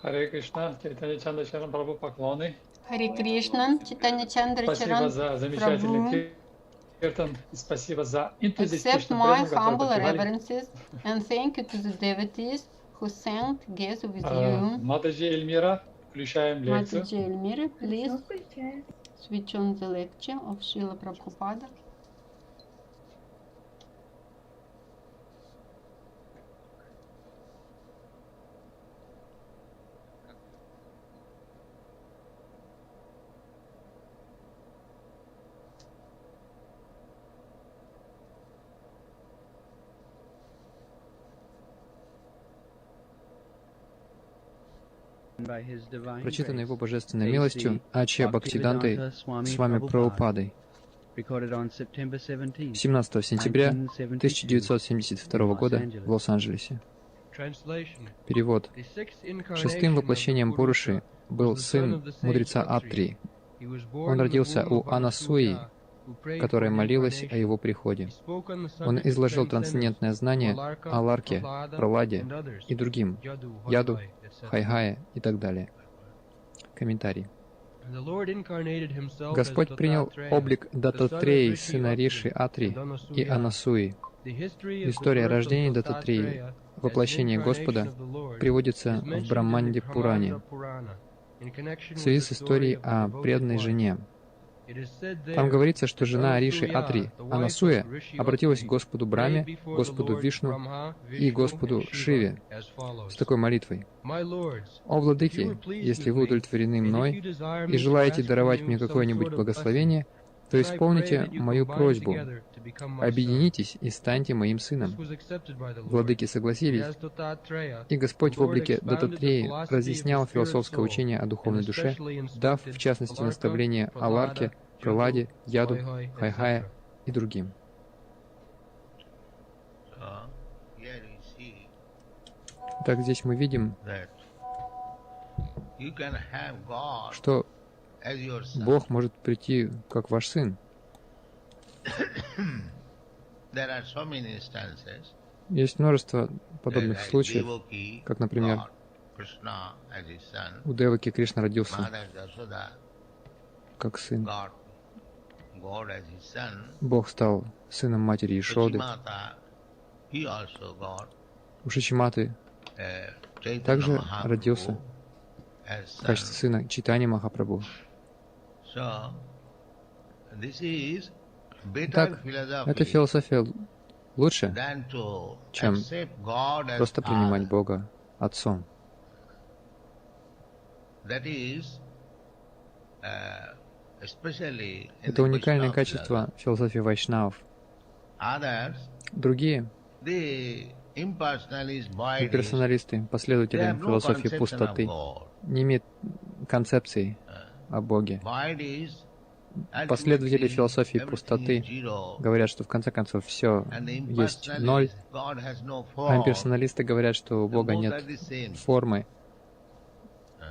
Харе Кришна, Чайтанья Чандра Шарам Прабху поклоны. Харе Кришна, Чайтанья Чандра Спасибо Чаран за замечательный Прабху. Киртан, и спасибо за Accept энтузиастичную my преданность, которую humble поддержали. reverences and thank you to the devotees who sang together with you. Мадажи Эльмира, включаем лекцию. Mataji Elmira, please switch on the lecture of Srila Prabhupada. Прочитано Его Божественной милостью Ачья Бхактивидантой с вами Прабхупадой 17 сентября 1972 года в Лос-Анджелесе. Перевод. Шестым воплощением Пуруши был сын мудреца Атри. Он родился у Анасуи, которая молилась о его приходе. Он изложил трансцендентное знание о Ларке, Праладе и другим, Яду, Хайхае и так далее. Комментарий. Господь принял облик Даттатреи, сына Риши Атри и Анасуи. История рождения Даттатреи, воплощение Господа, приводится в Брахманде Пуране в связи с историей о преданной жене. Там говорится, что жена Риши Атри, Анасуя, обратилась к Господу Брахме, Господу Вишну и Господу Шиве с такой молитвой. «О Владыки, если вы удовлетворены мной и желаете даровать мне какое-нибудь благословение, то исполните мою просьбу, объединитесь и станьте моим сыном». Владыки согласились, и Господь в облике Даттатреи разъяснял философское учение о духовной душе, дав, в частности, наставления о Ларке, Праладе, Яду, Хайхае и другим. Так здесь мы видим, что Бог может прийти как ваш сын. Есть множество подобных случаев, как, например, у Деваки Кришна родился как сын. Бог стал сыном матери Ешоды. У Шичиматы также родился в качестве сына Чайтаньи Махапрабху. Итак, эта философия лучше, чем просто принимать Бога Отцом. Это уникальное качество философии вайшнавов. Другие имперсоналисты, последователи философии пустоты, не имеют концепции о Боге. Последователи философии пустоты говорят, что в конце концов все есть ноль, а имперсоналисты говорят, что у Бога нет формы.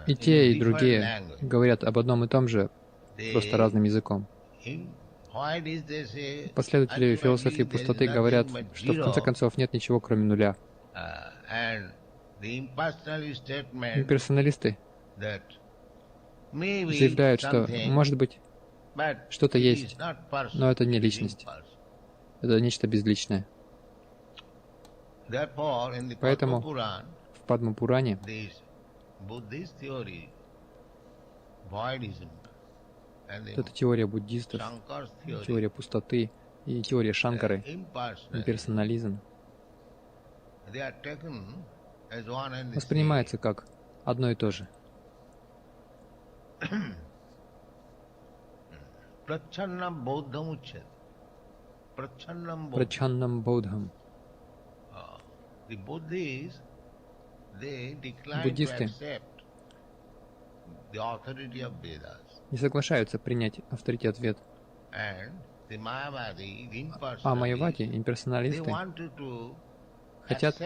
И те, и другие говорят об одном и том же, просто разным языком. Последователи философии пустоты говорят, что в конце концов нет ничего, кроме нуля. Имперсоналисты заявляют, что, может быть, что-то есть, но это не личность. Это нечто безличное. Поэтому в Падма-пуране это теория буддистов, теория пустоты и теория Шанкары, имперсонализм, воспринимается как одно и то же. Прачаннам Бодхам. Буддисты не соглашаются принять авторитет Вед. А майявади, имперсоналисты, хотят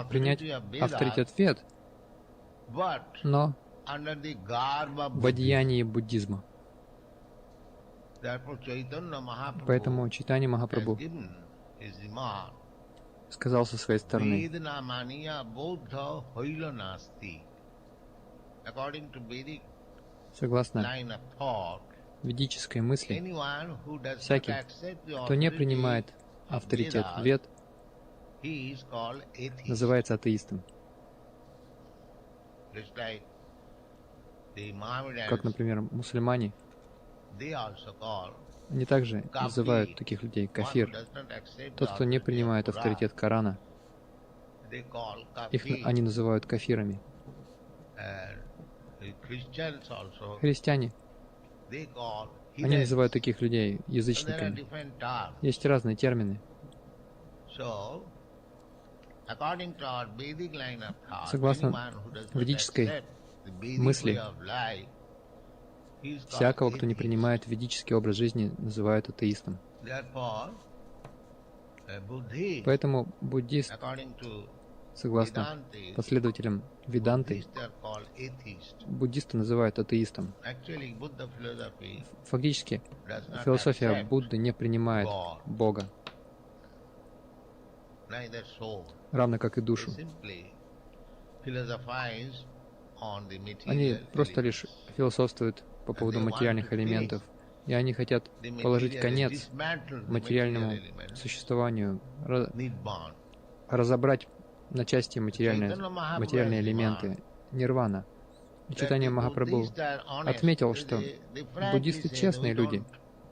принять авторитет Вед, но в одеянии буддизма. Поэтому Чайтанья Махапрабху сказал со своей стороны: согласно ведической мысли, всякий, кто не принимает авторитет Вед, называется атеистом. Как, например, мусульмане, они также называют таких людей кафир. Тот, кто не принимает авторитет Корана, они называют кафирами. Христиане, они называют таких людей язычниками. Есть разные термины. Согласно ведической мысли, всякого, кто не принимает ведический образ жизни, называют атеистом. Поэтому буддист, согласно последователям Веданты, буддисты называют атеистом. Фактически, философия Будды не принимает Бога, равно как и душу. Они просто лишь философствуют по поводу материальных элементов, и они хотят положить конец материальному существованию, разобрать на части материальные элементы, нирвана. И Чайтанья Махапрабху отметил, что буддисты честные люди,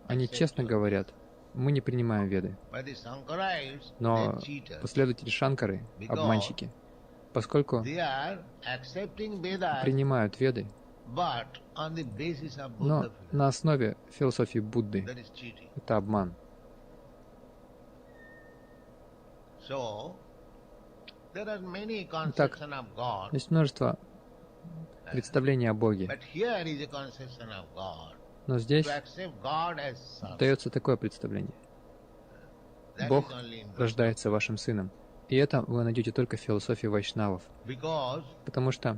они честно говорят, мы не принимаем Веды. Но последователи Шанкары — обманщики, поскольку принимают Веды, но на основе философии Будды. Это обман. Итак, есть множество представлений о Боге. Но здесь дается такое представление. Бог рождается вашим сыном. И это вы найдете только в философии вайшнавов. Потому что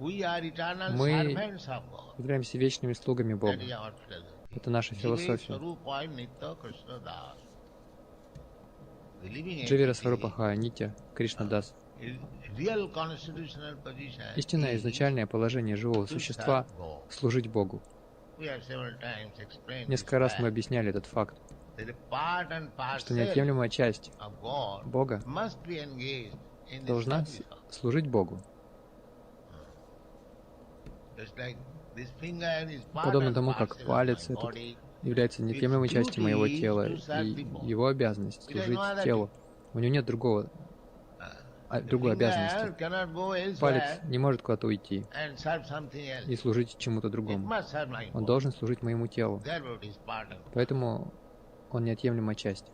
мы являемся вечными слугами Бога. Это наша философия. Дживира Сварупаха Нитя Кришна Дас. Истинное изначальное положение живого существа — служить Богу. Несколько раз мы объясняли этот факт, что неотъемлемая часть Бога должна служить Богу. Подобно тому, как палец этот является неотъемлемой частью моего тела, и его обязанность служить телу. У него нет другой обязанности. Палец не может куда-то уйти и служить чему-то другому. Он должен служить моему телу. Поэтому он неотъемлемая часть.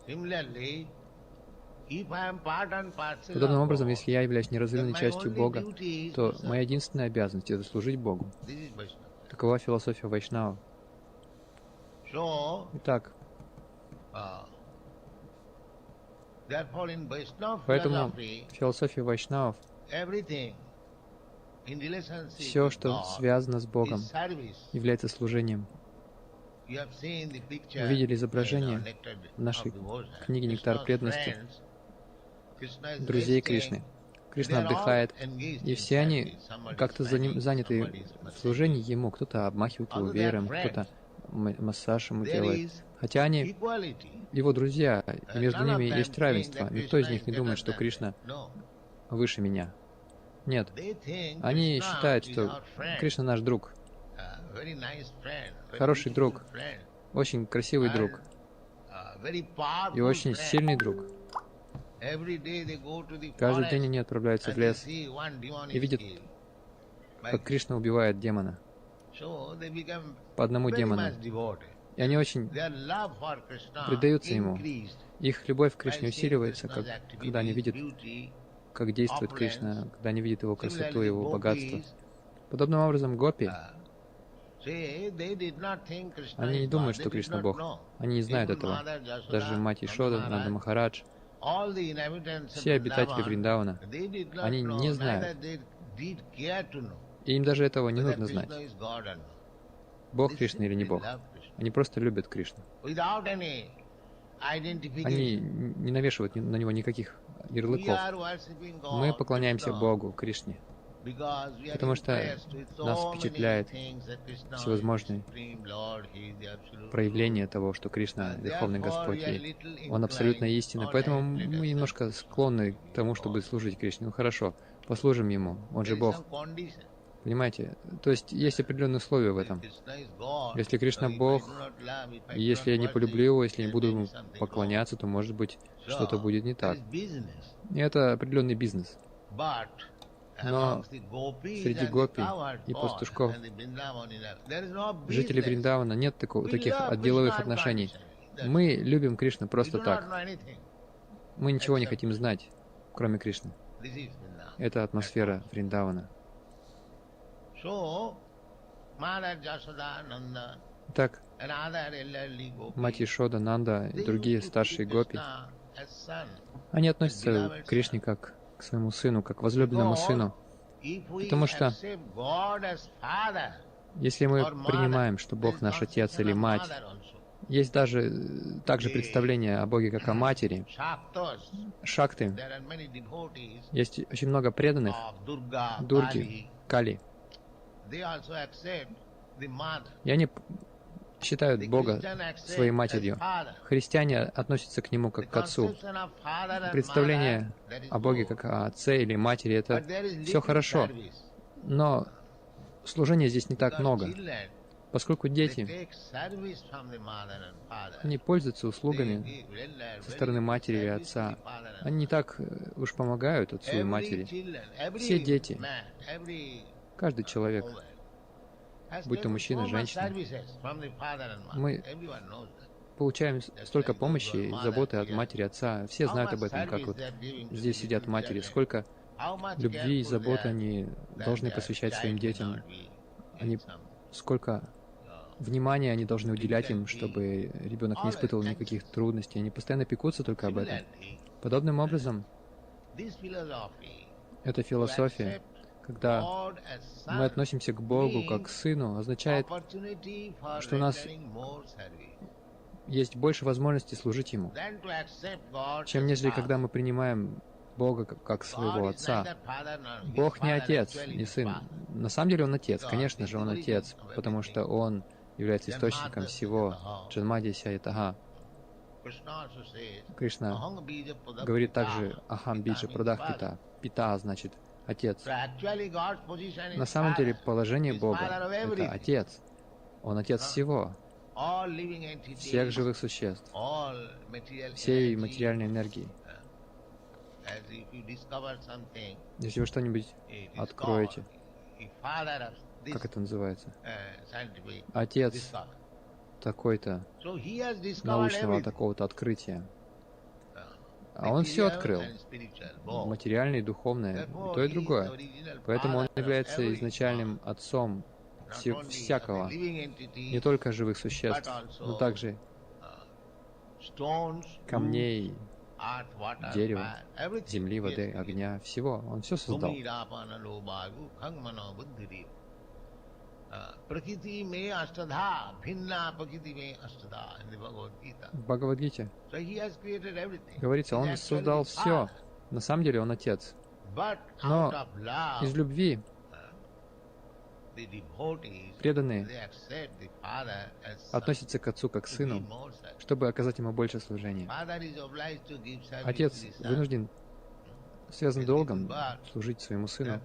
Подобным образом, если я являюсь неразрывной частью Бога, то моя единственная обязанность — это служить Богу. Такова философия вайшнава. Итак, поэтому в философии вайшнавов все, что связано с Богом, является служением. Вы видели изображение в нашей книге «Нектар преданности» друзей Кришны. Кришна отдыхает, и все они как-то заняты в служении Ему. Кто-то обмахивает его веером, кто-то массаж ему делает. Хотя они его друзья, и между ними есть равенство. Никто из них не думает, что Кришна выше меня. Нет. Они считают, что Кришна наш друг. Хороший друг. Очень красивый друг. И очень сильный друг. Каждый день они отправляются в лес и видят, как Кришна убивает демона. По одному демону. И они очень предаются ему. Их любовь к Кришне усиливается, когда они видят, как действует Кришна, когда они видят его красоту, его богатство. Подобным образом гопи, они не думают, что Кришна Бог. Они не знают этого. Даже мать Ишода, Нанда Махарадж, все обитатели Вриндавана, они не знают. И им даже этого не нужно знать. Бог Кришна или не Бог. Они просто любят Кришну. Они не навешивают на него никаких ярлыков. Мы поклоняемся Богу, Кришне. Потому что нас впечатляет всевозможные проявления того, что Кришна — Верховный Господь, и Он абсолютно истина. Поэтому мы немножко склонны к тому, чтобы служить Кришне. Ну хорошо, послужим Ему, Он же Бог. Понимаете? То есть есть определенные условия в этом. Если Кришна Бог, и если я не полюблю Его, если не буду Ему поклоняться, то, может быть, что-то будет не так. И это определенный бизнес. Но среди гопи и пастушков, жителей Вриндавана, нет таких деловых отношений. Мы любим Кришну просто так. Мы ничего не хотим знать, кроме Кришны. Это атмосфера Вриндавана. Так, мать Ешода, Нанда и другие старшие гопи, они относятся к Кришне как к своему сыну, как к возлюбленному сыну. Потому что если мы принимаем, что Бог наш Отец или Мать, есть также представление о Боге как о Матери, Шакты, есть очень много преданных Дурги, Кали, и они считают Бога своей матерью. Христиане относятся к Нему как к Отцу. Представление о Боге как о Отце или Матери — это все хорошо, но служения здесь не так много, поскольку дети, они пользуются услугами со стороны матери или отца. Они не так уж помогают отцу и матери. Все дети, каждый человек, будь то мужчина, женщина, мы получаем столько помощи и заботы от матери, отца. Все знают об этом, как вот здесь сидят матери, сколько любви и заботы они должны посвящать своим детям. Сколько внимания они должны уделять им, чтобы ребенок не испытывал никаких трудностей. Они постоянно пекутся только об этом. Подобным образом, эта философия, когда мы относимся к Богу как к Сыну, означает, что у нас есть больше возможностей служить Ему, чем нежели когда мы принимаем Бога как своего Отца. Бог не Отец, не Сын. На самом деле Он Отец, конечно же, Он Отец, потому что Он является источником всего. Джанмадися Ятага. Кришна говорит также Ахам Биджа Прадах Пита. Пита значит Отец. На самом деле положение Бога — это Отец. Он Отец всего, всех живых существ, всей материальной энергии. Если вы что-нибудь откроете, как это называется? Отец такой-то, научного такого-то открытия. А он все открыл. Материальное и духовное, и то и другое. Поэтому он является изначальным отцом всякого, не только живых существ, но также камней, дерева, земли, воды, огня, всего. Он все создал. В Бхагавад-гите говорится, он создал все. На самом деле он Отец. Но из любви преданные относятся к Отцу как к Сыну, чтобы оказать Ему больше служения. Отец вынужден, связан долгом, служить своему Сыну.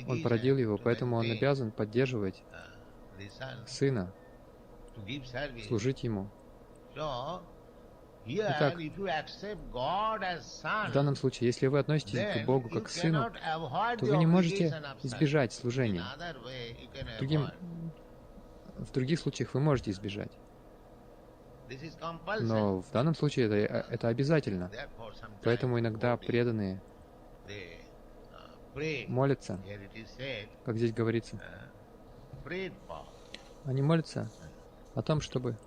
Он породил его, поэтому он обязан поддерживать Сына, служить Ему. Итак, в данном случае, если вы относитесь к Богу как к Сыну, то вы не можете избежать служения. В других случаях вы можете избежать. Но в данном случае это обязательно. Поэтому иногда преданные молятся, как здесь говорится. Они молятся о том, чтобы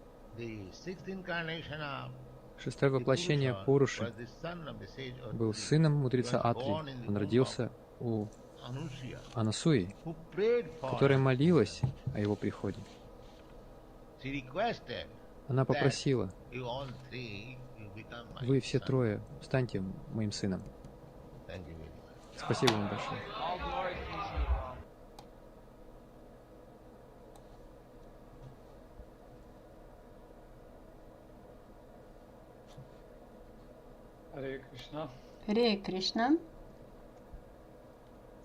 шестое воплощение Пуруши был сыном мудреца Атри. Он родился у Анасуи, которая молилась о его приходе. Она попросила: вы все трое станьте моим сыном. Спасибо вам большое. Харе Кришна. Hare Krishna.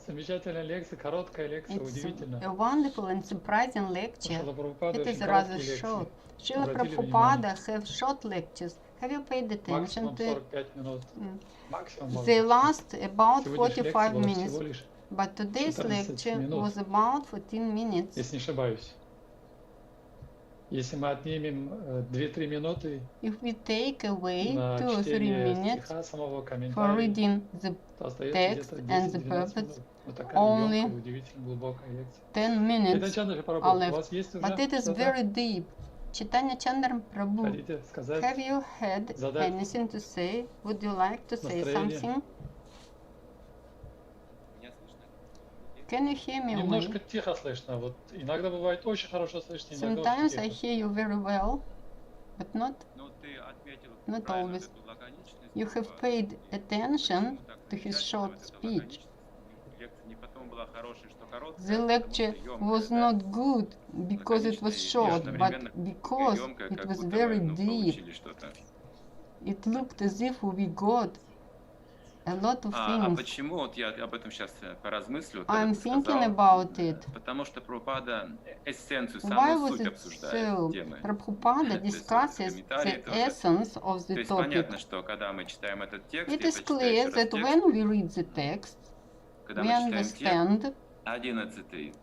Замечательная лекция, короткая лекция, It's удивительно. a wonderful and surprising lecture. Srila Prabhupada It is очень rather короткие short. лекции. Srila Обратили Prabhupada have short lectures. Have you paid attention Максимум to it? 45 минут. Максимум, может They быть. last about Сегодняшняя лекция 45 была minutes, всего лишь but today's 14 lecture минут, was about 14 minutes. если не ошибаюсь. Если мы отнимем 2-3 минуты If we take away на 2 or 3 чтение minutes стиха, самого for комментария, reading the то остается text где-то and the 10-12 purpose, минут. Вот такая only емкая, удивительно глубокая лекция. 10 Чайтанья minutes Чандра are Прабху, у left. вас есть уже But it is что-то? very deep. Chaitanya Chandra Prabhu, Хотите сказать? have you had Задать anything to say? Would you like to say настроение? something? Can you hear me well? Немножко тихо слышно. Вот иногда бывает очень хорошо слышно, иногда очень Sometimes I тихо. hear you very well, but not always. You have paid attention to his short speech. The lecture was not good because it was short, but because it was very deep. It looked as if we got a lot of things. Почему? Вот я об этом сейчас поразмыслю. I'm thinking about it. Потому что Прабхупада эссенцию, Why самую was суть it обсуждает so? темы. Prabhupada discusses the essence of То the есть topic. понятно, что когда мы читаем этот текст, It я is прочитаю clear еще раз that текст, when we read the text, когда we мы читаем текст, understand 11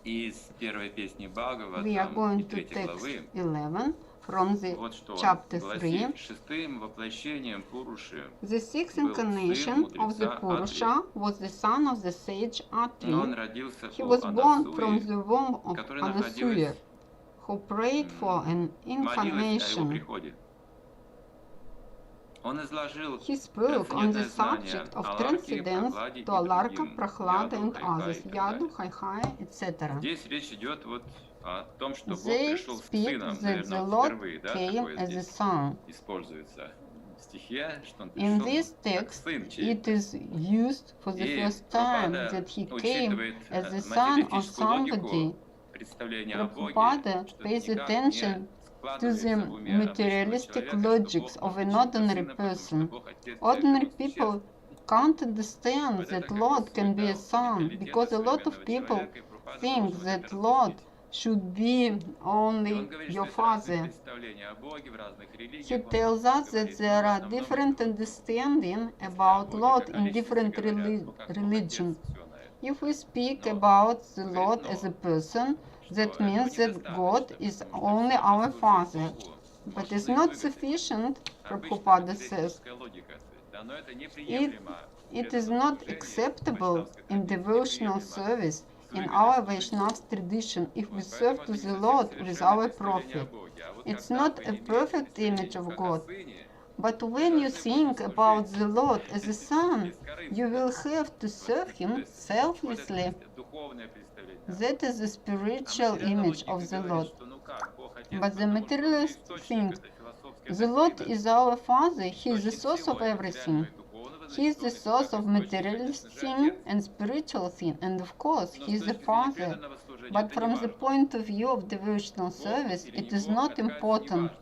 из первой песни we are Бхагаватам going и to 3 text главы. 11 from the Вот что он chapter гласит: 3. шестым воплощением Пуруши The sixth был incarnation сын of the мудреца Purusha was the son of the sage но он Atri. родился He у was born from Анасуи, the womb of которая Anasuya, находилась, who prayed for an молилась о его incarnation. приходе. Он изложил He spoke on the трансцендентное знание subject of Аларки, transcendence Прохладе и to Alarka, другим, Prahlada Яду, and Хайхай others, и так Yadu, далее. Haihai, etc. Здесь речь идет вот о том, что Бог They пришел с speak сыном, that наверное, the вот Lord впервые, да, came такое as a здесь son. используется в стихе, что он In пришел this как text, сын it чей-то. is used for the И first time Прабхупада that he came учитывает as the son of материалистическую логику somebody. представления о Боге, Prabhupada что pays это никак attention не to the складывается в уме обычного materialistic человека, logics что Бог of an может быть ordinary сыном, потому что person. Бог Отец Ordinary всех people существ. can't understand Вот это that как бы Lord суть, can be да, a son менталитета because a lot of современного people человека, и Прабхупада think должен вот that это Lord разъяснить. should be И он only говорит, your что есть разные father. представления о Боге в разных He религиях. Он tells us that говорит, there но в are основном different это вот understanding если о about Боге Lord как о in личности different говорят, то как Бог religion. Отец все на это. If we speak Но about the говорит, Lord as a но person, что that этого means that God недостаточно, is потому что only все, что our служит Father. Богу, But может it's быть not выгодно. sufficient, Обычно Prabhupada says. материалистическая логика, да, но это неприемлемо в It is преданном not служении, acceptable вайшнавской in традиции, devotional неприемлемо service с in выгодой our служить Vaishnava Богу. tradition if we Вот, serve поэтому to это the не совсем Lord with совершенное our представление о profit. Боге. А вот It's когда not вы a имеете perfect представление image of как о God. сыне, But вы when you должны think будете about служить the Lord as a son, you will бескорыстно. have to serve Him Вот это selflessly. духовное представление. That is the А spiritual материальная image логика of the говорит, Lord. что ну как, Бог Отец, But the потому что Он materialist источник, thinks это философская the Lord доктрина. is our Father, He is the Источник source of всего, и everything. материального, и духовного, He is значит, the Он есть source как of источник, materialist конечно же, thing Отец. and spiritual thing, and of course, Но He с is the точки зрения Father. преданного служения But это не from the важно. point of view of devotional Бог service, или it не is Бог, not оказывается, не important. важно.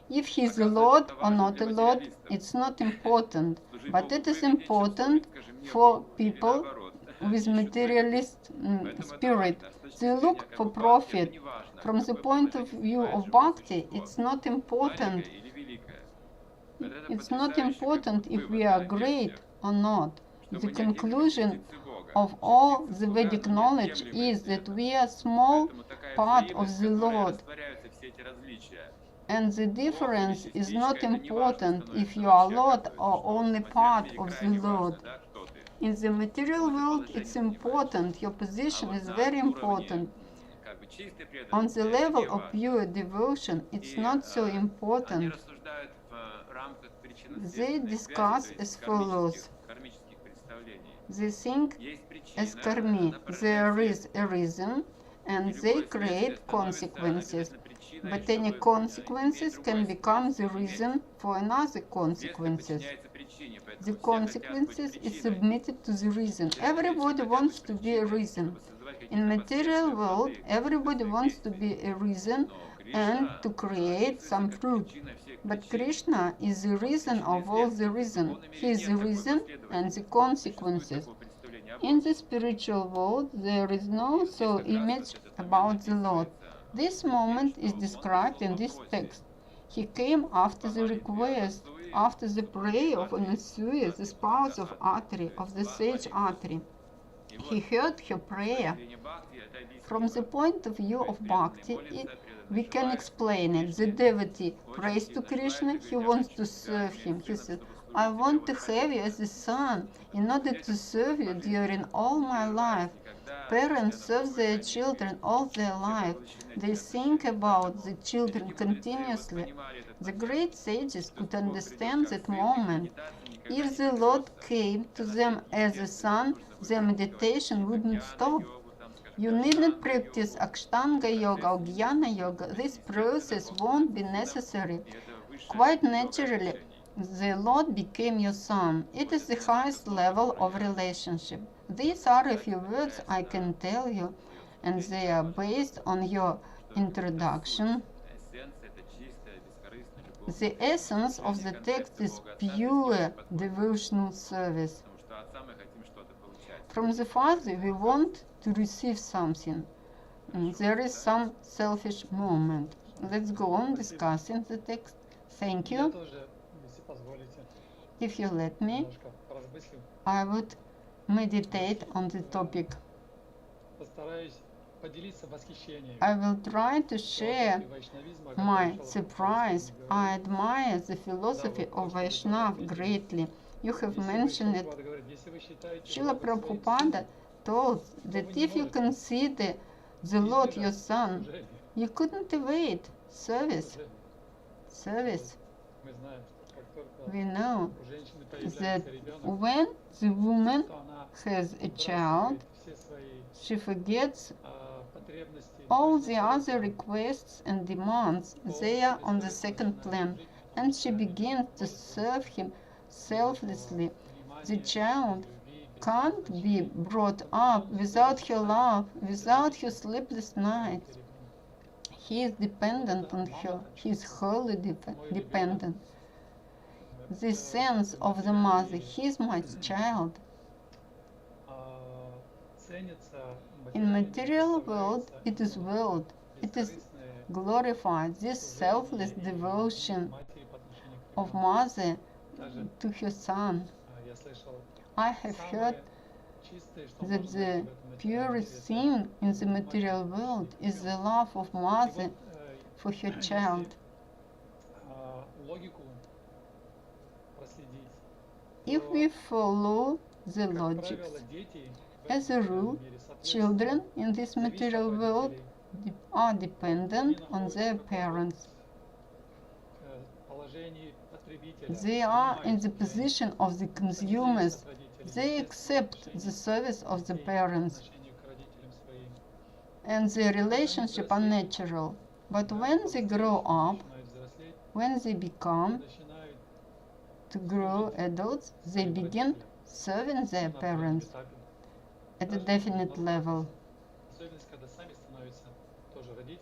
If He is a Оказывается, Lord это or важно not для a Lord, материалистов. it's not important. Служить But Богу it is выгоднее, чем important служить, скажем, не for Богу, или people наоборот, with ищут выгоды. materialist Поэтому это spirit. важно. С точки They зрения look как for бы бхакти, это profit. не важно, From the какое point of положение view занимает of живое bhakti, существо, it's not important. маленькое или великое. Вот это It's not потрясающий как important бы if we вывод, are да, для great всех, or not. что The мы не отделимы conclusion частицы Бога. of all Частицы the слуга, Vedic но knowledge неотъемлемые is that преданные. we are small Поэтому такая part of взаимность, the в которой Lord. растворяются все эти различия. And the Бог или difference is частичка, not это не важно important if становится you are вообще, Lord как бы, or что only в part материальном мире of the крайне важно, Lord. да, кто ты. In the material Какое ты world, положение it's занимаешь. important. Your А position вот is на very уровне important. как бы чистой On преданности the это level не of важно. pure devotion, it's И not so они important. рассуждают в рамках They причинно-следственной discuss связи, то as есть follows. кармических представлений. They think Есть as причина, karmi. она порождает There следствие. is a reason, И and любое they следствие create становится consequences. обязательно причиной, But any чтобы consequences иметь can другое become the следствие, reason for another Следствие consequences. подчиняется причине, поэтому The все хотят быть consequences is причиной. submitted to the reason. Everybody wants to be a reason. In material world, everybody wants to be a reason, and to create some fruit. But Krishna is the reason of all the reason. He is the reason and the consequences. In the spiritual world, there is no soul image about the Lord. This moment is described in this text. He came after the request, after the prayer of Anasuya, the spouse of Atri, of the sage Atri. He heard her prayer. From the point of view of bhakti, we can explain it. The devotee prays to Krishna, he wants to serve him. He says, I want to have you as a son in order to serve you during all my life. Parents serve their children all their life. They think about the children continuously. The great sages could understand that moment. If the Lord came to them as a son, their meditation wouldn't stop. You needn't practice Ashtanga yoga or Jnana yoga. This process won't be necessary. Quite naturally, the Lord became your son. It is the highest level of relationship. These are a few words I can tell you, and they are based on your introduction. The essence of the text is pure devotional service. From the Father, we want to receive something. There is some selfish moment. Let's go on discussing the text. Thank you. If you let me, I would meditate on the topic. I will try to share my surprise. I admire the philosophy of Vaishnava greatly. You have mentioned it. Srila Prabhupada told that if you consider the Lord your son, you couldn't evade service. Service. We know that when the woman has a child, she forgets all the other requests and demands. They are on the second plan, and she begins to serve him selflessly. The child can't be brought up without her love, without her sleepless nights. He is dependent on her. He is wholly dependent. The sense of the mother, he is my child. In material world, it is glorified. This selfless devotion of mother to her son. I have heard that the purest thing in the material world is the love of mother for her child. If we follow the logics, as a rule, children in this material world are dependent on their parents. They are in the position of the consumers. They accept the service of the parents, and their relationship are natural. But when they grow up, when they become to grow adults, they begin serving their parents at a definite level.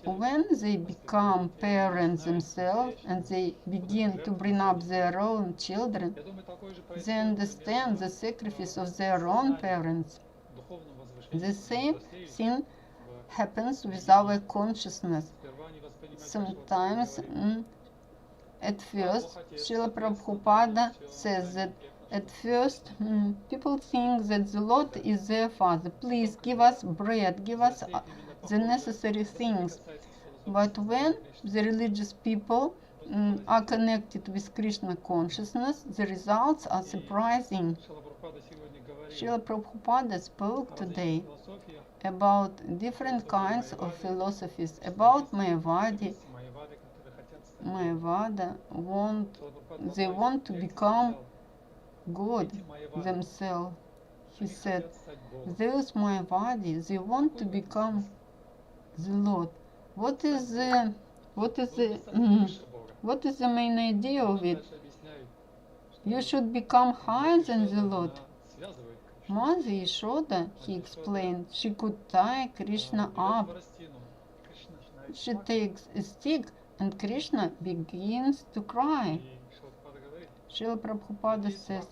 When they become parents themselves and they begin to bring up their own children, they understand the sacrifice of their own parents. The same thing happens with our consciousness. Sometimes, at first, Srila Prabhupada says that at first people think that the Lord is their father. Please give us bread, give us the necessary things. But when the religious people are connected with Krishna consciousness, the results are surprising. Srila Prabhupada spoke today about different kinds of philosophies, about Mayavada, they want to become God themselves. He said, those Mayavadis, they want to become the Lord. What is the main idea of it? You should become higher than the Lord. Mother Yashoda, he explained, she could tie Krishna up. she takes a stick and Krishna begins to cry. Srila Prabhupada says,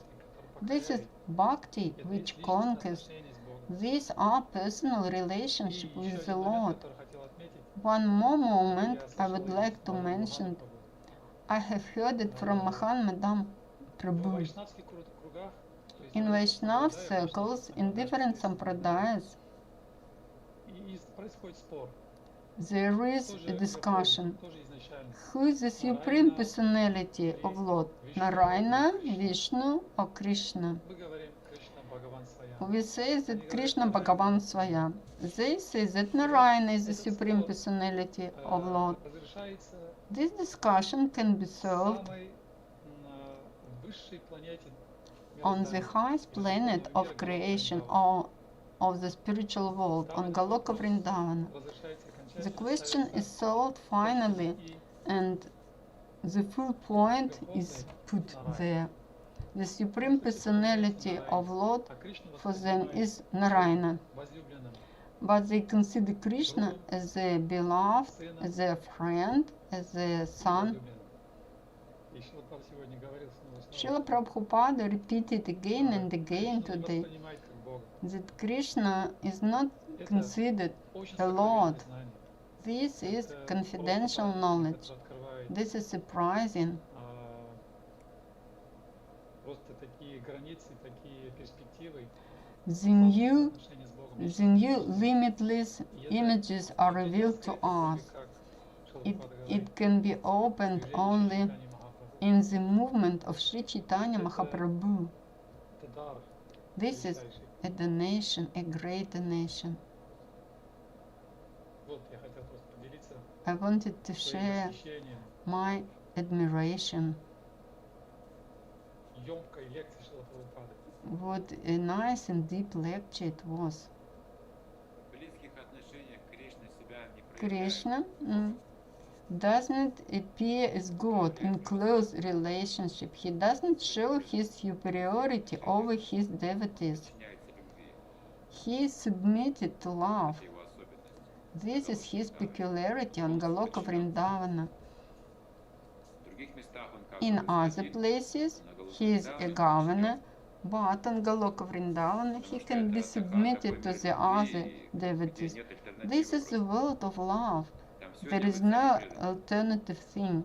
this is bhakti which conquers. These are personal relationship with the Lord. One more moment I would like to mention. I have heard it from Mahatma Prabhu. In Vaishnav circles, in different sampradayas, there is a discussion. Who is the Supreme Personality of Lord? Narayana, Vishnu or Krishna? We say that Krishna Bhagavan Swaya. They say that Narayana is the Supreme Personality of Lord. This discussion can be solved on the highest planet of creation or of the spiritual world, on Goloka Vrindavana. The question is solved finally, and the full point is put there. The Supreme Personality of Lord for them is Narayana. But they consider Krishna as their beloved, as their friend, as their son. Srila Prabhupada repeated again and again today that Krishna is not considered a Lord. This is confidential knowledge. This is surprising. The new limitless images are revealed to us. It can be opened only in the movement of Sri Chaitanya Mahaprabhu. This is a donation, a great donation. I wanted to share my admiration. What a nice and deep lecture it was. Krishna doesn't appear as God in close relationship. He doesn't show his superiority over his devotees. He is submitted to love. This is his peculiarity on Goloka Vrindavana. In other places, he is a governor, but on Goloka Vrindavana, he can be submitted to the other devotees. This is the world of love. There is no alternative thing.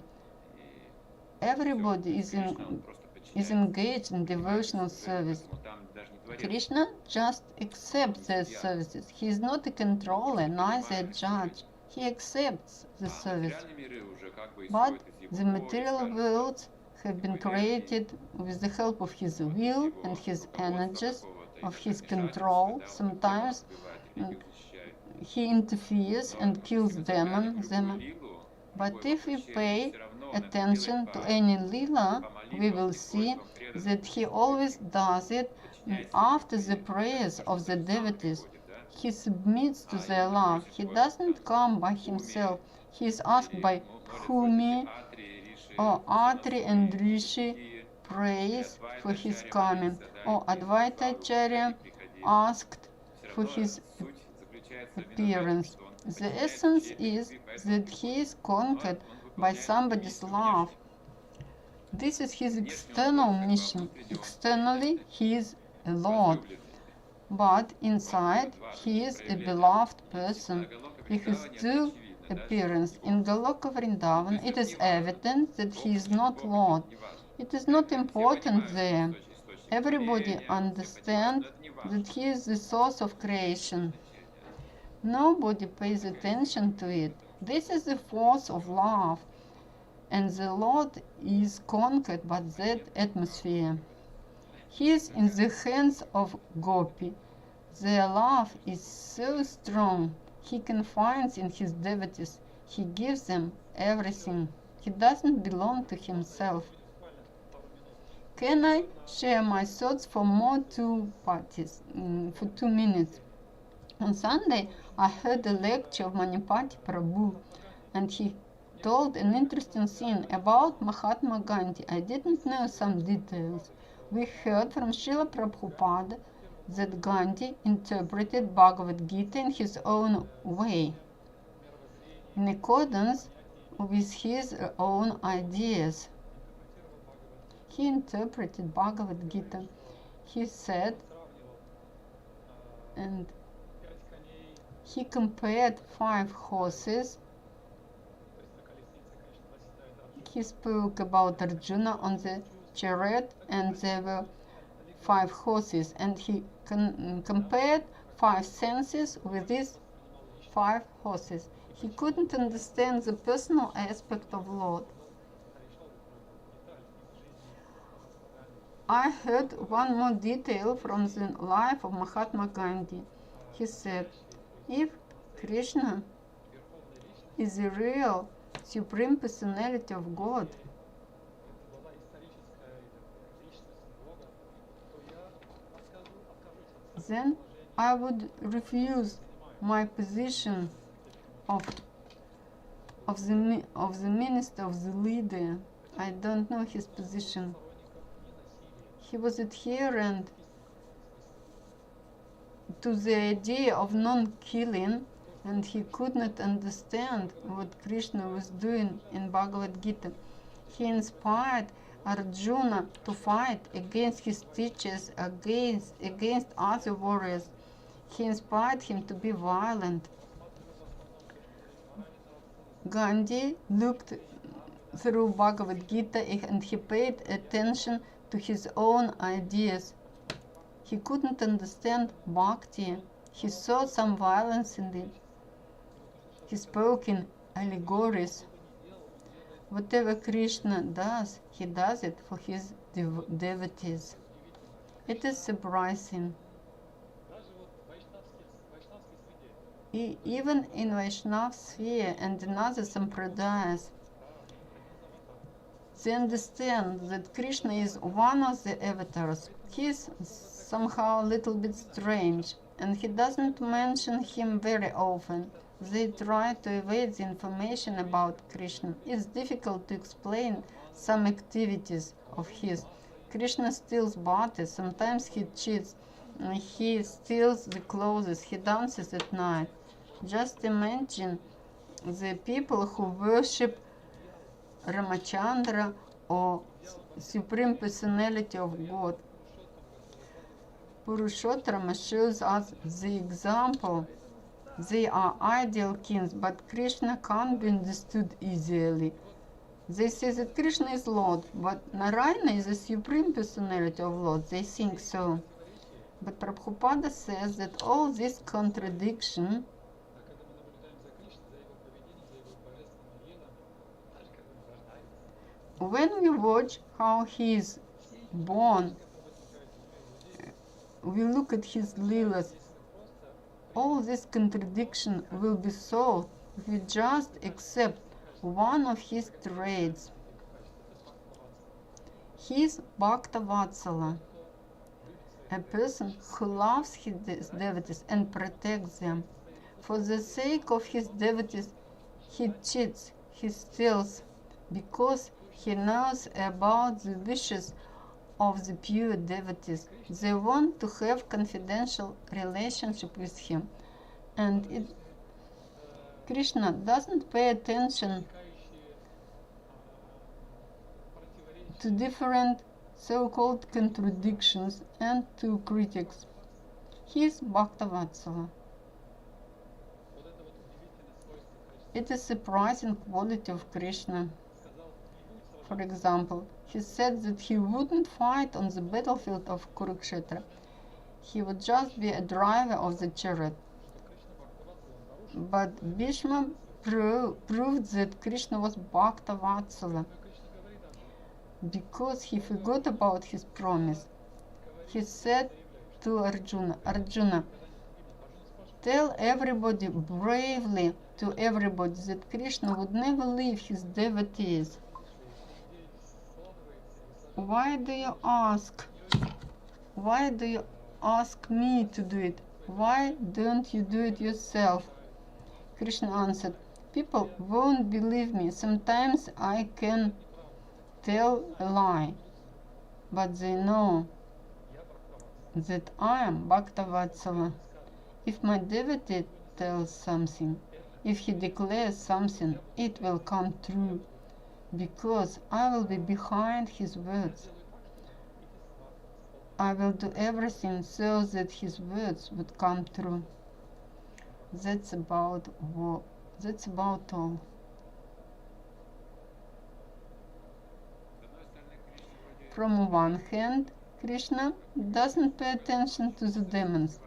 Everybody is engaged in devotional service. Krishna just accepts their services. He is not a controller, neither a judge. He accepts the service. But the material worlds have been created with the help of his will and his energies, of his control. Sometimes he interferes and kills them. But if we pay attention to any lila, we will see that he always does it after the prayers of the devotees. He submits to their love. He doesn't come by himself. He is asked by Bhumi or Atri and Rishi prays for his coming, or Advaita Acharya asked for his appearance. The essence is that he is conquered by somebody's love. This is his external mission. Externally, he is a Lord, but inside, he is a beloved person. He has two appearances. In Goloka Vrindavan, it is evident that he is not Lord. It is not important there. Everybody understands that he is the source of creation. Nobody pays attention to it. This is the force of love, and the Lord is conquered by that atmosphere. He is in the hands of Gopi. Their love is so strong. He confides in his devotees. He gives them everything. He doesn't belong to himself. Can I share my thoughts for for 2 minutes? On Sunday, I heard a lecture of Manipati Prabhu, and he told an interesting thing about Mahatma Gandhi. I didn't know some details. We heard from Srila Prabhupada that Gandhi interpreted Bhagavad Gita in his own way. in accordance with his own ideas. He interpreted Bhagavad Gita. He said, and he compared 5 horses. He spoke about Arjuna on the chariot, and there were 5 horses, and he compared 5 senses with these 5 horses. He couldn't understand the personal aspect of Lord. I heard one more detail from the life of Mahatma Gandhi. He said, if Krishna is the real Supreme Personality of God, then I would refuse my position of the minister, of the leader. I don't know his position. He was adherent to the idea of non-killing, and he could not understand what Krishna was doing in Bhagavad Gita. He inspired Arjuna to fight against his teachers, against other warriors. He inspired him to be violent. Gandhi looked through Bhagavad Gita and he paid attention to his own ideas. He couldn't understand bhakti. He saw some violence in it. He spoke in allegories. Whatever Krishna does, he does it for his devotees. It is surprising. Even in Vaishnava sphere and in other sampradayas, they understand that Krishna is one of the avatars. He is somehow a little bit strange, and he doesn't mention him very often. They try to evade the information about Krishna. It's difficult to explain some activities of his. Krishna steals bodies, sometimes he cheats, he steals the clothes, he dances at night. Just imagine the people who worship Ramachandra or Supreme Personality of God. Purushottama shows us the example. They are ideal kings, but Krishna can't be understood easily. They say that Krishna is Lord, but Narayana is the Supreme Personality of Lord. They think so. But Prabhupada says that all this contradiction when we watch how he is born, we look at his leelas, all this contradiction will be solved if we just accept one of his traits. He is Bhakta Vatsala, a person who loves his devotees and protects them. For the sake of his devotees, he cheats, he steals, because he knows about the wishes of the pure devotees. They want to have confidential relationship with him, and Krishna doesn't pay attention to different so-called contradictions and to critics. He is Bhaktavatsala. It is surprising quality of Krishna. For example, he said that he wouldn't fight on the battlefield of Kurukshetra. He would just be a driver of the chariot. But Bhishma proved that Krishna was Bhaktavatsala because he forgot about his promise. He said to Arjuna, Arjuna, tell everybody bravely to everybody that Krishna would never leave his devotees. Why do you ask? Why do you ask me to do it? Why don't you do it yourself? Krishna answered, people won't believe me. Sometimes I can tell a lie, but they know that I am Bhaktavatsala. If my devotee tells something, If he declares something, it will come true, because I will be behind his words. I will do everything so that his words would come true. That's about all. From one hand, Krishna doesn't pay attention to the demons,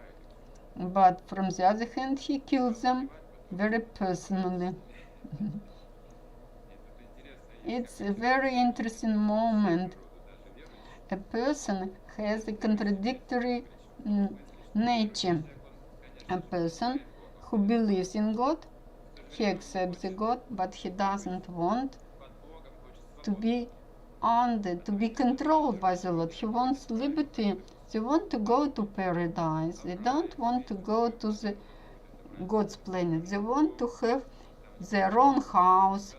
but from the other hand, he kills them very personally. It's a very interesting moment. A person has a contradictory nature. A person who believes in God, he accepts the God, but he doesn't want to be to be controlled by the Lord. He wants liberty. They want to go to paradise. They don't want to go to the God's planet. They want to have their own house.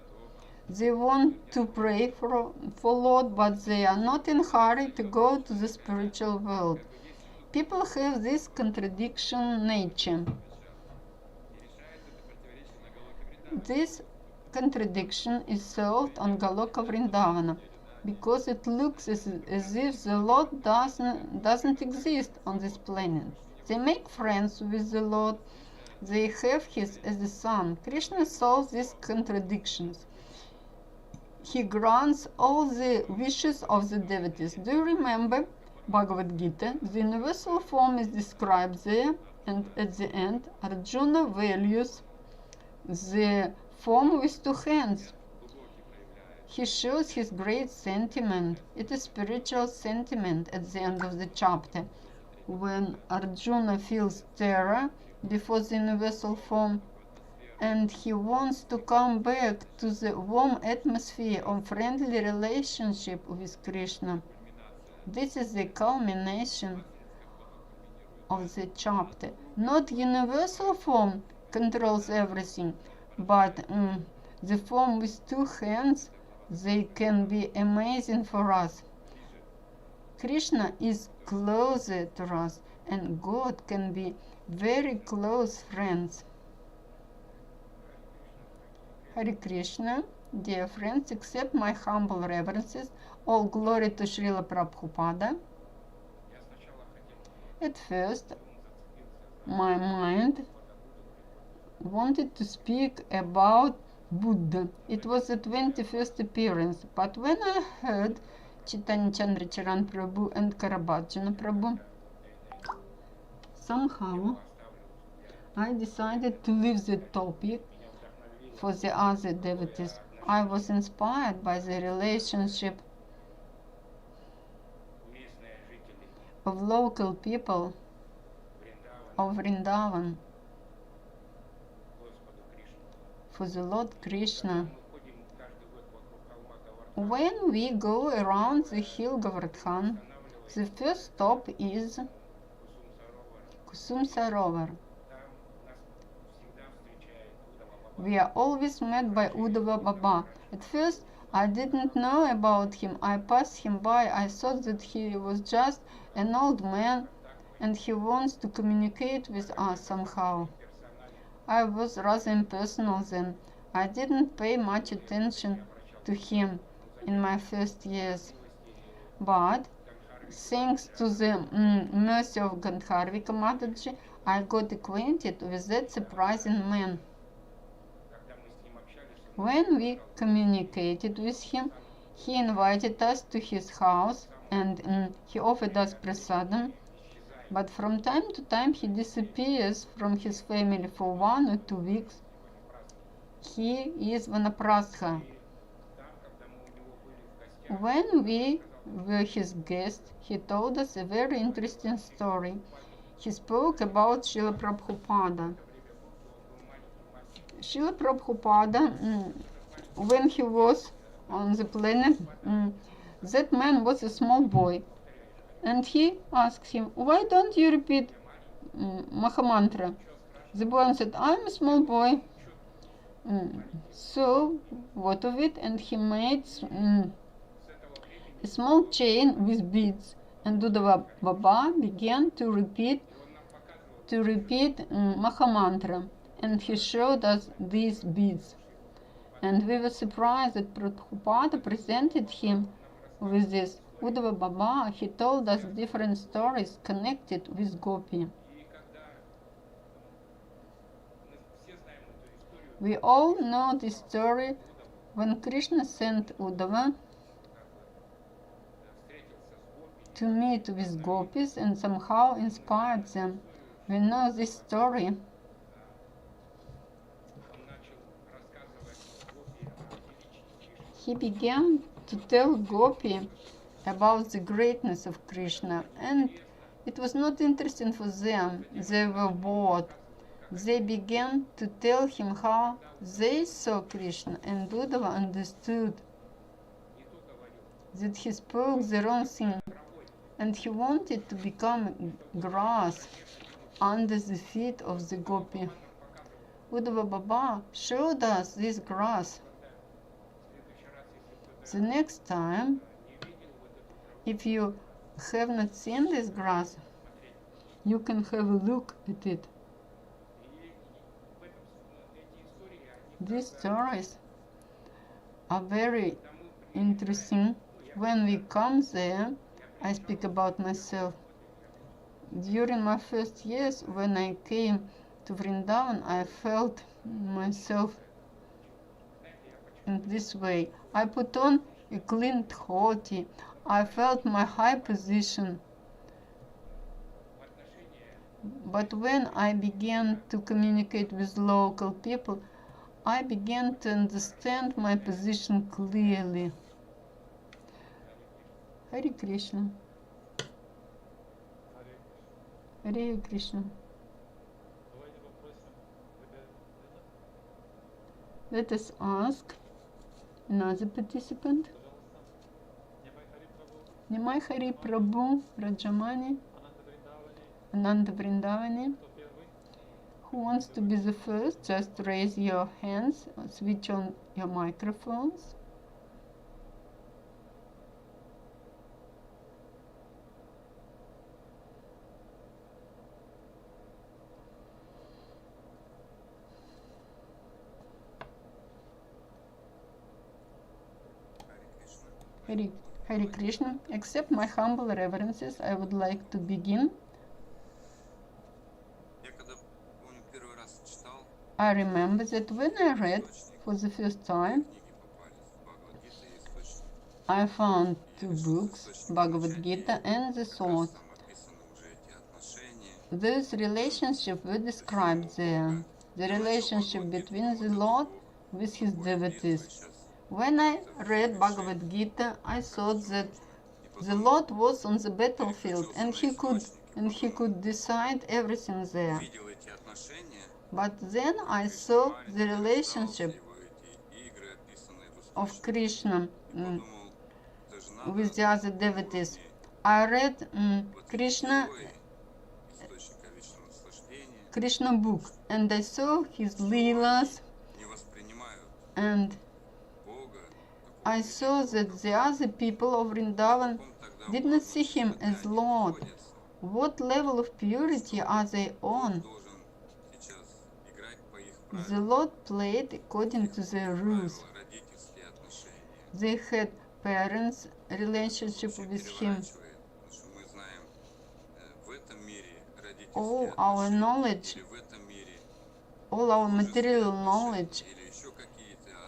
They want to pray for Lord, but they are not in hurry to go to the spiritual world. People have this contradiction nature. This contradiction is solved on Goloka Vrindavana, because it looks as if the Lord doesn't exist on this planet. They make friends with the Lord. They have His as the son. Krishna solves these contradictions. He grants all the wishes of the devotees. Do you remember Bhagavad Gita? The universal form is described there, and at the end, Arjuna values the form with two hands. He shows his great sentiment. It is spiritual sentiment at the end of the chapter. When Arjuna feels terror before the universal form, and he wants to come back to the warm atmosphere of friendly relationship with Krishna. This is the culmination of the chapter. Not universal form controls everything, but the form with two hands, they can be amazing for us. Krishna is closer to us, and God can be very close friends. Hare Krishna, dear friends, accept my humble reverences. All glory to Srila Prabhupada. At first, my mind wanted to speak about Buddha. It was the 21st appearance, but when I heard Chaitanya Chandracharan Prabhu and Karabhajana Prabhu, somehow I decided to leave the topic for the other devotees. I was inspired by the relationship of local people of Vrindavan for the Lord Krishna. When we go around the hill Govardhan, the first stop is Kusum Sarovar. We are always met by Uddhava Baba. At first, I didn't know about him. I passed him by. I thought that he was just an old man and he wants to communicate with us somehow. I was rather impersonal then. I didn't pay much attention to him in my first years. But thanks to the mercy of Gandharvika Mataji, I got acquainted with that surprising man. When we communicated with him, he invited us to his house and he offered us prasadam. But from time to time he disappears from his family for 1 or 2 weeks. He is Vanaprastha. When we were his guests, he told us a very interesting story. He spoke about Srila Prabhupada. Srila Prabhupada, when he was on the planet, that man was a small boy. And he asked him, why don't you repeat Mahamantra? The boy said, I'm a small boy. So, what of it? And he made a small chain with beads. And Uddhava Baba began to repeat Mahamantra. and he showed us these beads. And we were surprised that Prabhupada presented him with this. Uddhava Baba, he told us different stories connected with Gopi. We all know this story when Krishna sent Uddhava to meet with gopis and somehow inspired them. We know this story. He began to tell Gopi about the greatness of Krishna, and it was not interesting for them. They were bored. They began to tell him how they saw Krishna, and Uddhava understood that he spoke the wrong thing, and he wanted to become grass under the feet of the Gopi. Uddhava Baba showed us this grass. The next time, if you have not seen this grass, you can have a look at it. These stories are very interesting. When we come there, I speak about myself. During my first years, when I came to Vrindavan, I felt myself in this way. I put on a clean dhoti. I felt my high position. But when I began to communicate with local people, I began to understand my position clearly. Hare Krishna. Hare Krishna. Let us ask another participant. Nimai Hari Prabhu Rajamani, Ananda Vrindavani. Who wants to be the first? Just raise your hands, switch on your microphones. Hare Krishna. Accept my humble reverences. I would like to begin. I remember that when I read for the first time, I found two books, Bhagavad Gita and the Sword. Those relationships were described there. The relationship between the Lord with his devotees. When I read Bhagavad Gita, I thought that the Lord was on the battlefield and he could decide everything there. But then I saw the relationship of Krishna with the other devotees. I read Krishna book and I saw his leelas, and I saw that the other people of Vrindavan did not see him as Lord. What level of purity are they on? The Lord played according to their rules. They had parents' relationship with him. All our knowledge, all our material knowledge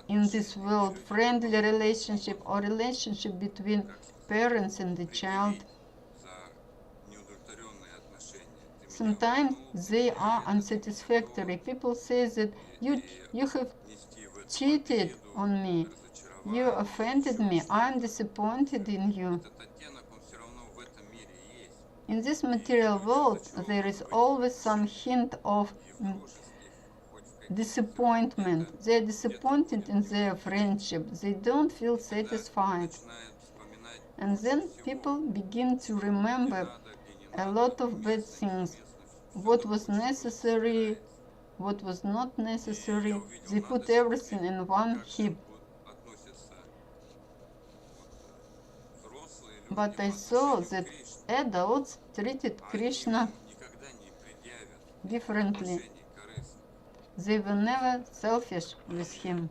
in this world, friendly relationship or relationship between parents and the child, sometimes they are unsatisfactory. People say that you have cheated on me, you offended me, I am disappointed in you. In this material world, there is always some hint of disappointment. They are disappointed in their friendship. They don't feel satisfied. And then people begin to remember a lot of bad things. What was necessary, what was not necessary. They put everything in one heap. But I saw that adults treated Krishna differently. They were never selfish with him.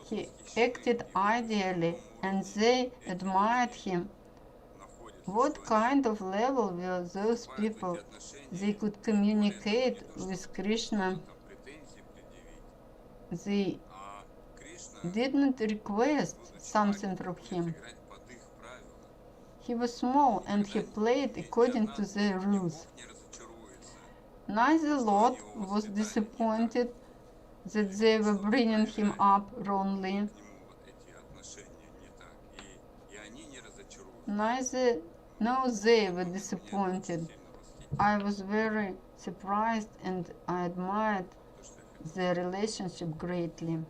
He acted ideally, and they admired him. What kind of level were those people? They could communicate with Krishna. They didn't request something from him. He was small and he played according to their rules. Neither Lord was disappointed that they were bringing him up wrongly. No, they were disappointed. I was very surprised and I admired their relationship greatly.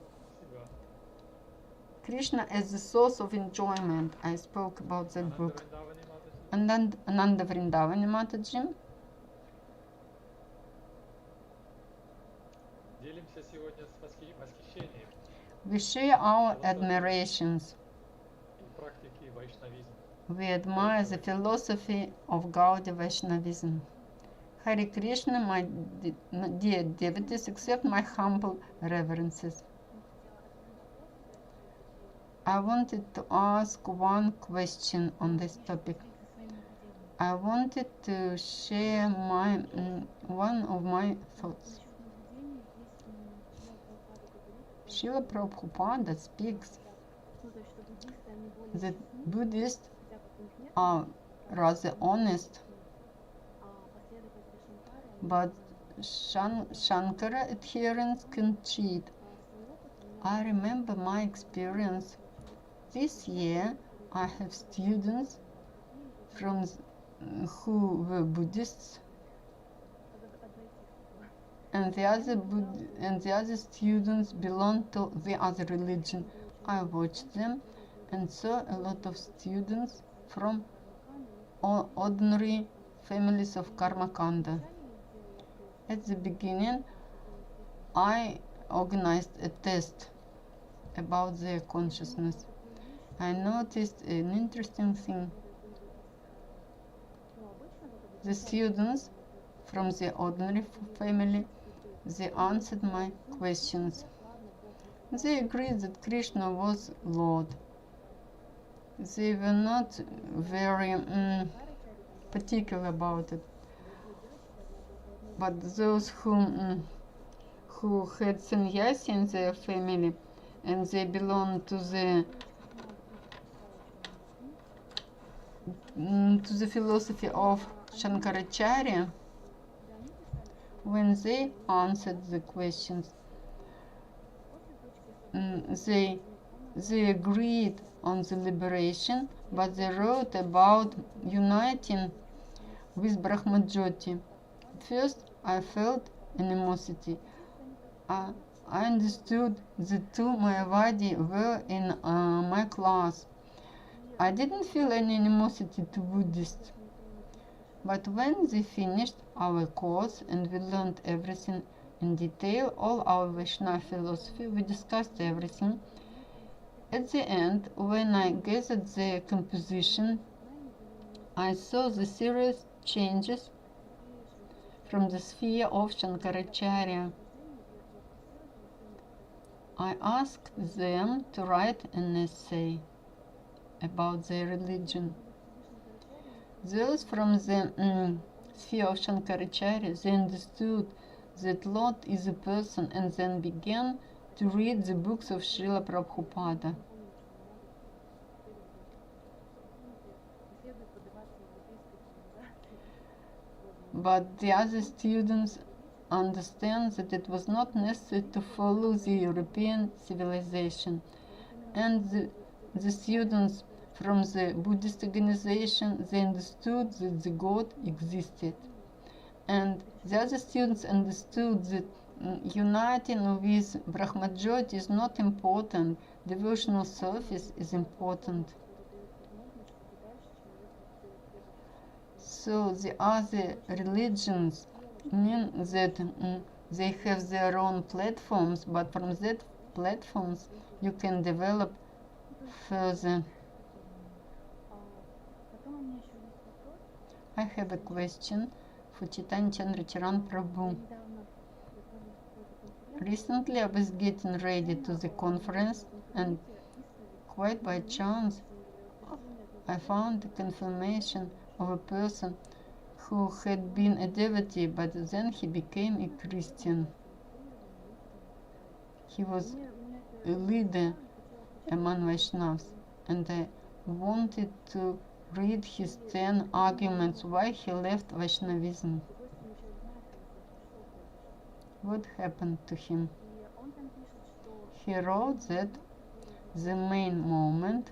Krishna as the source of enjoyment. I spoke about that book. Ananda Vrindavani Mataji. We share our admirations. We admire the philosophy of Gaudiya Vaishnavism. Hare Krishna, my dear devotees, accept my humble reverences. I wanted to ask one question on this topic. I wanted to share one of my thoughts. Srila Prabhupada speaks that Buddhists are rather honest, but Shankara adherents can cheat. I remember my experience. This year I have students who were Buddhists, and the other students belong to the other religion. I watched them and saw a lot of students from ordinary families of Karmakanda. At the beginning, I organized a test about their consciousness. I noticed an interesting thing. The students from the ordinary family, they answered my questions. They agreed that Krishna was Lord. They were not very particular about it. But those who had sannyasi in their family and they belonged to the philosophy of Shankaracharya, when they answered the questions, they agreed on the liberation, but they wrote about uniting with Brahmajyoti. First, I felt animosity. I understood the two Mayavadi were in my class. I didn't feel any animosity to Buddhists. But when they finished our course and we learned everything in detail, all our Vaishnava philosophy, we discussed everything. At the end, when I gathered their composition, I saw the serious changes from the sphere of Shankaracharya. I asked them to write an essay about their religion. Those from the sphere of Shankaracharya, they understood that Lord is a person and then began to read the books of Srila Prabhupada. But the other students understand that it was not necessary to follow the European civilization, and the students from the Buddhist organization, they understood that the God existed, and the other students understood that uniting with Brahmajyoti is not important, devotional service is important. So the other religions mean that they have their own platforms, but from that platforms you can develop further. I have a question for Chaitanya Chandra Charan Prabhu. Recently I was getting ready to the conference, and quite by chance I found a confirmation of a person who had been a devotee, but then he became a Christian. He was a leader among Vaishnavas, and I wanted to read his 10 arguments why he left Vaishnavism. What happened to him? He wrote that the main moment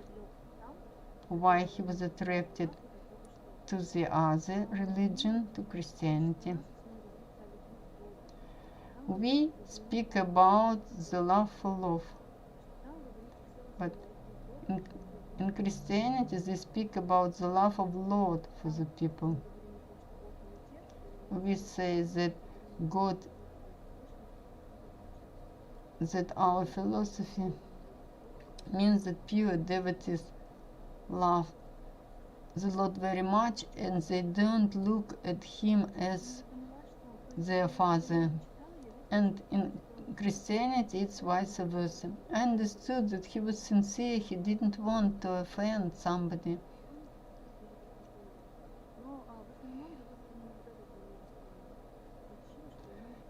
why he was attracted to the other religion, to Christianity. We speak about the love for love, but in Christianity they speak about the love of Lord for the people. We say that God, that our philosophy means that pure devotees love the Lord very much, and they don't look at him as their father. And in Christianity it's vice versa. I understood that he was sincere, he didn't want to offend somebody.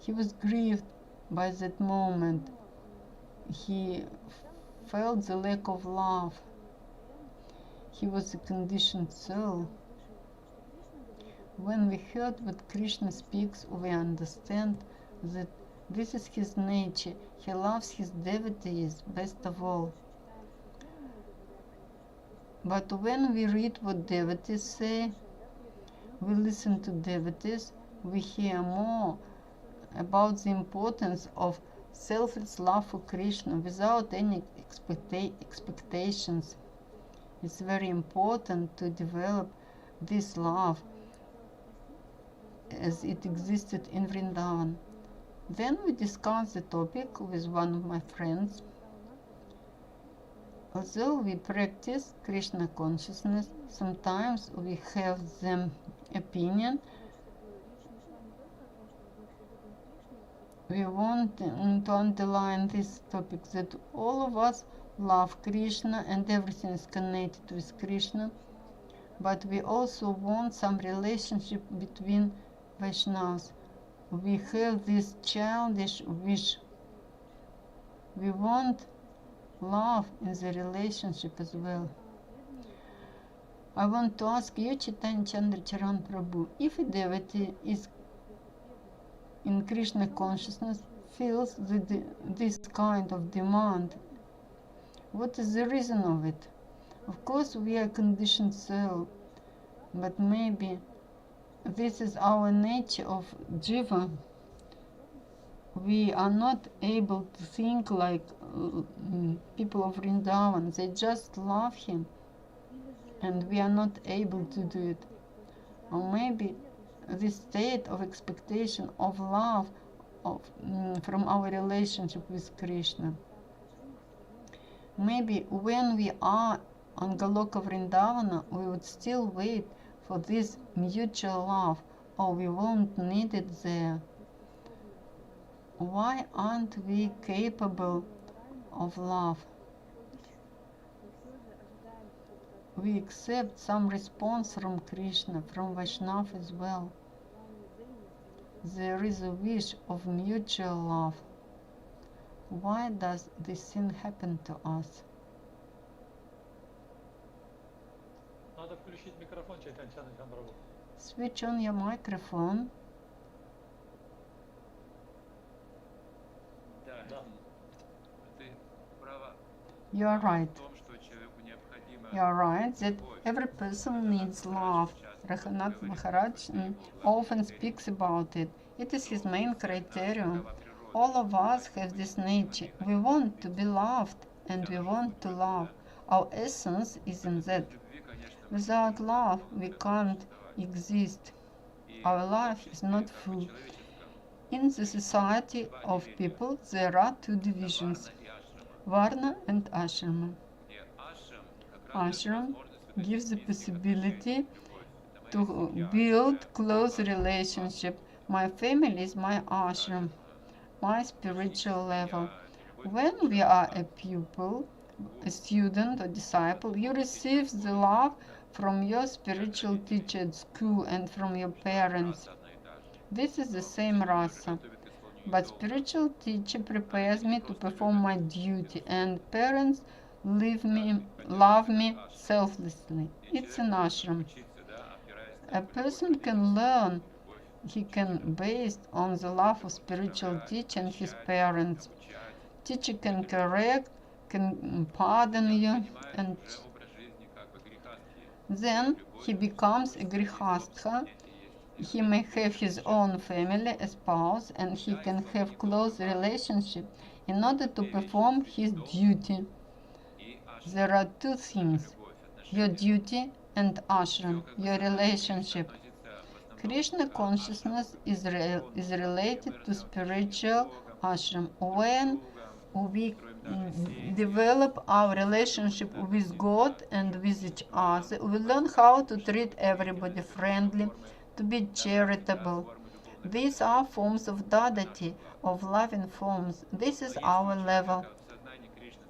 He was grieved by that moment. He felt the lack of love. He was a conditioned soul. When we heard what Krishna speaks, we understand that this is his nature. He loves his devotees best of all. But when we read what devotees say, we listen to devotees, we hear more about the importance of selfless love for Krishna without any expectations. It's very important to develop this love as it existed in Vrindavan. Then we discussed the topic with one of my friends. Although we practice Krishna consciousness, sometimes we have the opinion we want to underline this topic, that all of us love Krishna and everything is connected with Krishna, but we also want some relationship between Vaishnavas. We have this childish wish. We want love in the relationship as well. I want to ask you, Chaitanya Chandra Charan Prabhu, if a devotee is in Krishna consciousness, feels this kind of demand, what is the reason of it? Of course, we are conditioned soul, but maybe this is our nature of jiva. We are not able to think like people of Vrindavan. They just love him, and we are not able to do it. Or maybe this state of expectation of love from our relationship with Krishna. Maybe when we are on Goloka Vrindavana, we would still wait for this mutual love, or we won't need it there. Why aren't we capable of love? We accept some response from Krishna, from Vaishnava as well. There is a wish of mutual love. Why does this thing happen to us? Надо включить микрофон, Chaitanya Chandra Prabhu. Switch on your microphone. Да. Ты права You are right. в том, что человеку необходимо You are right that every person needs love. Raghunath Maharaj often speaks about it. It is his main criterion. All of us have this nature. We want to be loved and we want to love. Our essence is in that. Without love, we can't exist. Our life is not full. In the society of people, there are two divisions, Varna and Ashrama. Ashram gives the possibility to build close relationship. My family is my ashram, my spiritual level. When we are a pupil, a student or disciple, you receive the love from your spiritual teacher at school and from your parents. This is the same rasa. But spiritual teacher prepares me to perform my duty, and parents love me selflessly. It's an ashram. A person can learn, he can based on the love of spiritual teacher and his parents. Teacher can correct, can pardon you, and then he becomes a grihastha. He may have his own family, a spouse, and he can have close relationship in order to perform his duty. There are two things, your duty and ashram, your relationship. Krishna consciousness is related to spiritual ashram. When we develop our relationship with God and with each other, we learn how to treat everybody friendly, to be charitable. These are forms of dadati, of loving forms. This is our level.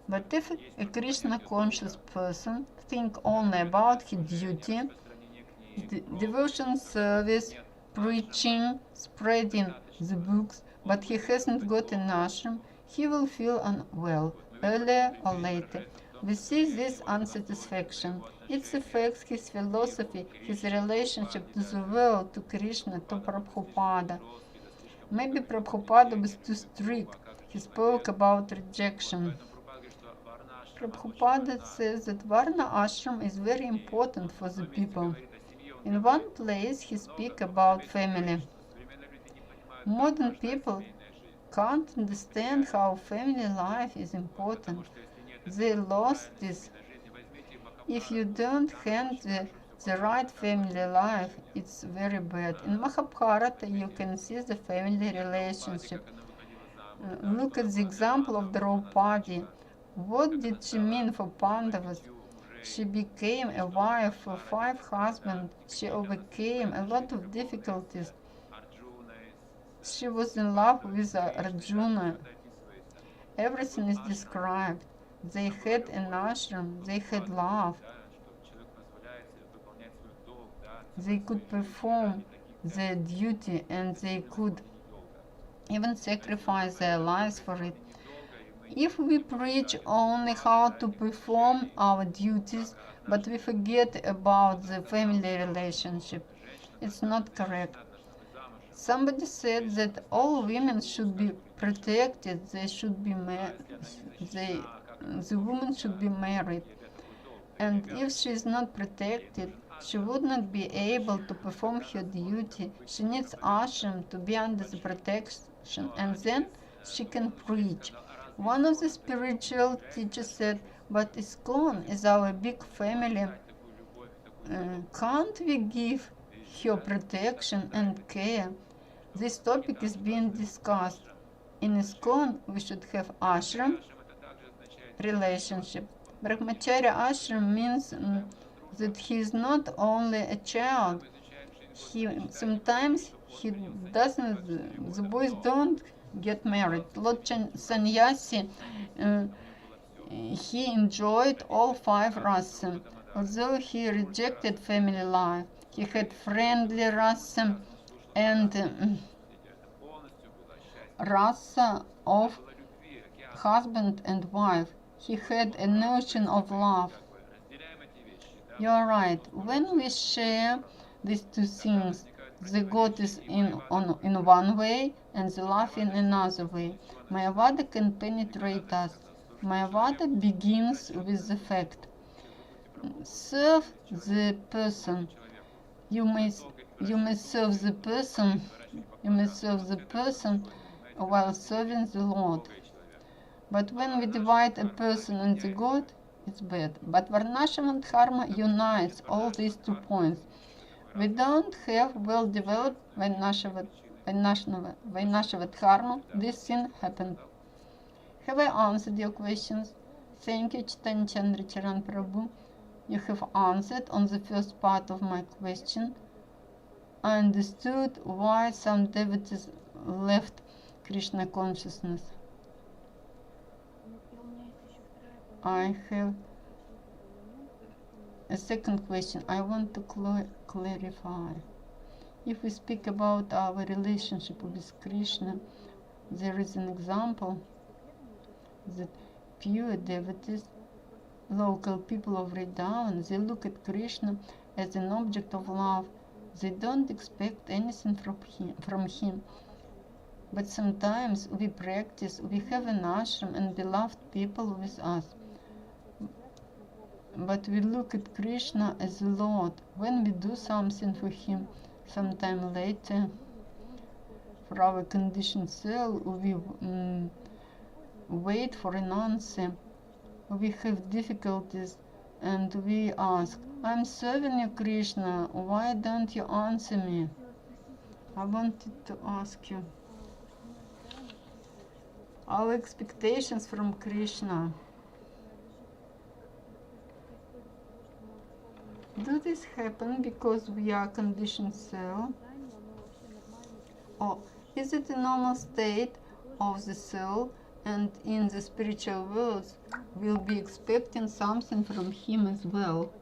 But if a Krishna conscious person think only about his duty, devotion service, preaching, spreading the books, but he hasn't got an ashram, he will feel unwell, earlier or later. We see this unsatisfaction. It affects his philosophy, his relationship to the world, to Krishna, to Prabhupada. Maybe Prabhupada was too strict. He spoke about rejection. Prabhupada says that Varna ashram is very important for the people. In one place he speaks about family. Modern people can't understand how family life is important. They lost this. If you don't hand the right family life, it's very bad. In Mahabharata you can see the family relationship. Look at the example of Draupadi. What did she mean for Pandavas? She became a wife for 5 husbands. She overcame a lot of difficulties. She was in love with Arjuna. Everything is described. They had an ashram, they had love. They could perform their duty and they could even sacrifice their lives for it. If we preach only how to perform our duties, but we forget about the family relationship, it's not correct. Somebody said that all women should be protected, they should be the woman should be married. And if she is not protected, she would not be able to perform her duty. She needs ashram to be under the protection, and then she can preach. One of the spiritual teachers said, but ISKCON is our big family. Can't we give her protection and care? This topic is being discussed. In ISKCON, we should have ashram, relationship. Brahmacharya ashram means that he is not only a child. Sometimes he doesn't. The boys don't get married. Lord Sannyasi, he enjoyed all 5 rasas. Although he rejected family life, he had friendly rasa and rasa of husband and wife. He had a notion of love. You are right. When we share these two things, the God is in one way and the love in another way. Mayavada can penetrate us. Mayavada begins with the fact. Serve the person. You may serve the person. You may serve the person while serving the Lord. But when we divide a person and the God, it's bad. But Varnashram and Dharma unites all these 2 points. We don't have well-developed Vainashava Dharma. This thing happened. Have I answered your questions? Thank you, Chaitanya Chandra Charan Prabhu. You have answered on the first part of my question. I understood why some devotees left Krishna consciousness. I have a second question I want to clarify. If we speak about our relationship with Krishna, there is an example that pure devotees, local people of Vrindavan, they look at Krishna as an object of love. They don't expect anything from him. But sometimes we practice, we have an ashram and beloved people with us. But we look at Krishna as a Lord. When we do something for him, sometime later, for our conditioned soul, we wait for an answer. We have difficulties and we ask, I'm serving you, Krishna, why don't you answer me? I wanted to ask you, our expectations from Krishna, do this happen because we are conditioned soul? Or is it a normal state of the soul, and in the spiritual world we'll be expecting something from him as well?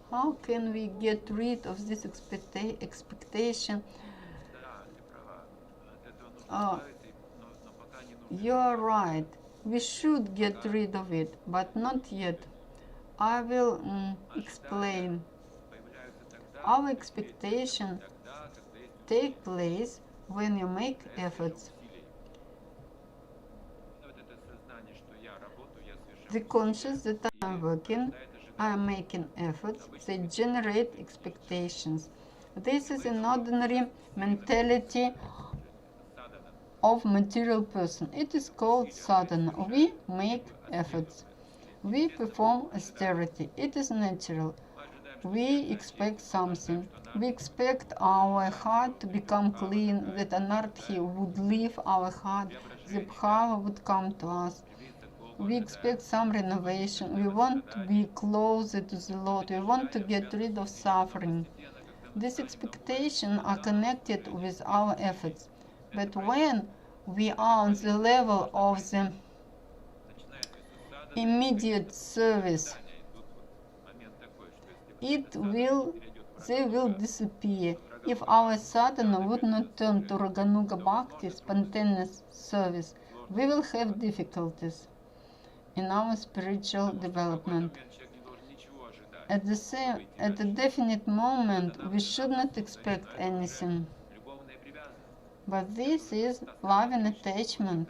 How can we get rid of this expectation? You're right. We should get rid of it, but not yet. I will explain. Our expectation take place when you make efforts. The conscious that I'm working, I'm making efforts, they generate expectations. This is an ordinary mentality of material person. It is called sadhana. We make efforts. We perform austerity. It is natural. We expect something. We expect our heart to become clean, that anarchy would leave our heart, the bhava would come to us. We expect some renovation. We want to be closer to the Lord. We want to get rid of suffering. These expectations are connected with our efforts. But when we are on the level of the immediate service, they will disappear. If our sadhana would not turn to Raganuga Bhakti, spontaneous service, we will have difficulties in our spiritual development. At a definite moment, we should not expect anything. But this is loving attachment.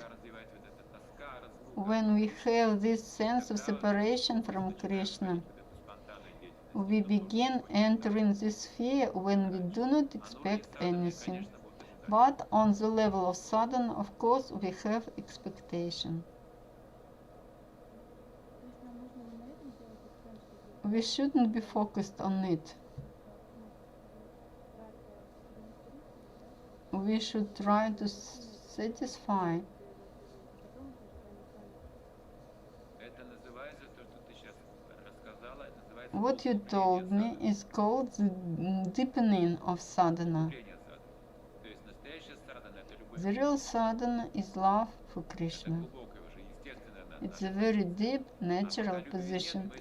When we have this sense of separation from Krishna, we begin entering this sphere when we do not expect anything. But on the level of sadhana, of course, we have expectation. We shouldn't be focused on it. We should try to satisfy. What you told me is called the deepening of sadhana. The real sadhana is love for Krishna. It's a very deep, natural position.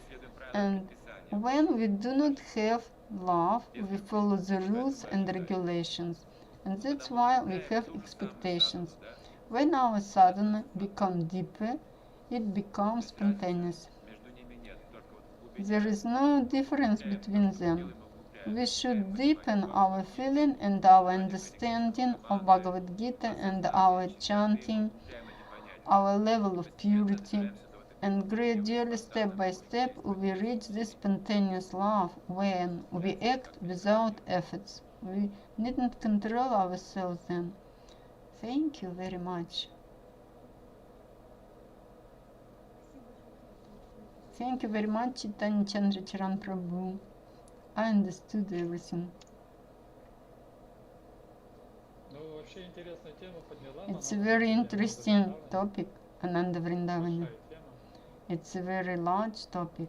And when we do not have love, we follow the rules and regulations. And that's why we have expectations. When our sadhana becomes deeper, it becomes spontaneous. There is no difference between them. We should deepen our feeling and our understanding of Bhagavad Gita and our chanting, our level of purity, and gradually, step by step, we reach this spontaneous love when we act without efforts. We needn't control ourselves then. Thank you very much. Thank you very much, Chaitanya Chandra Charan Prabhu. I understood everything. It's a very interesting topic, Ananda Vrindavana. It's a very large topic.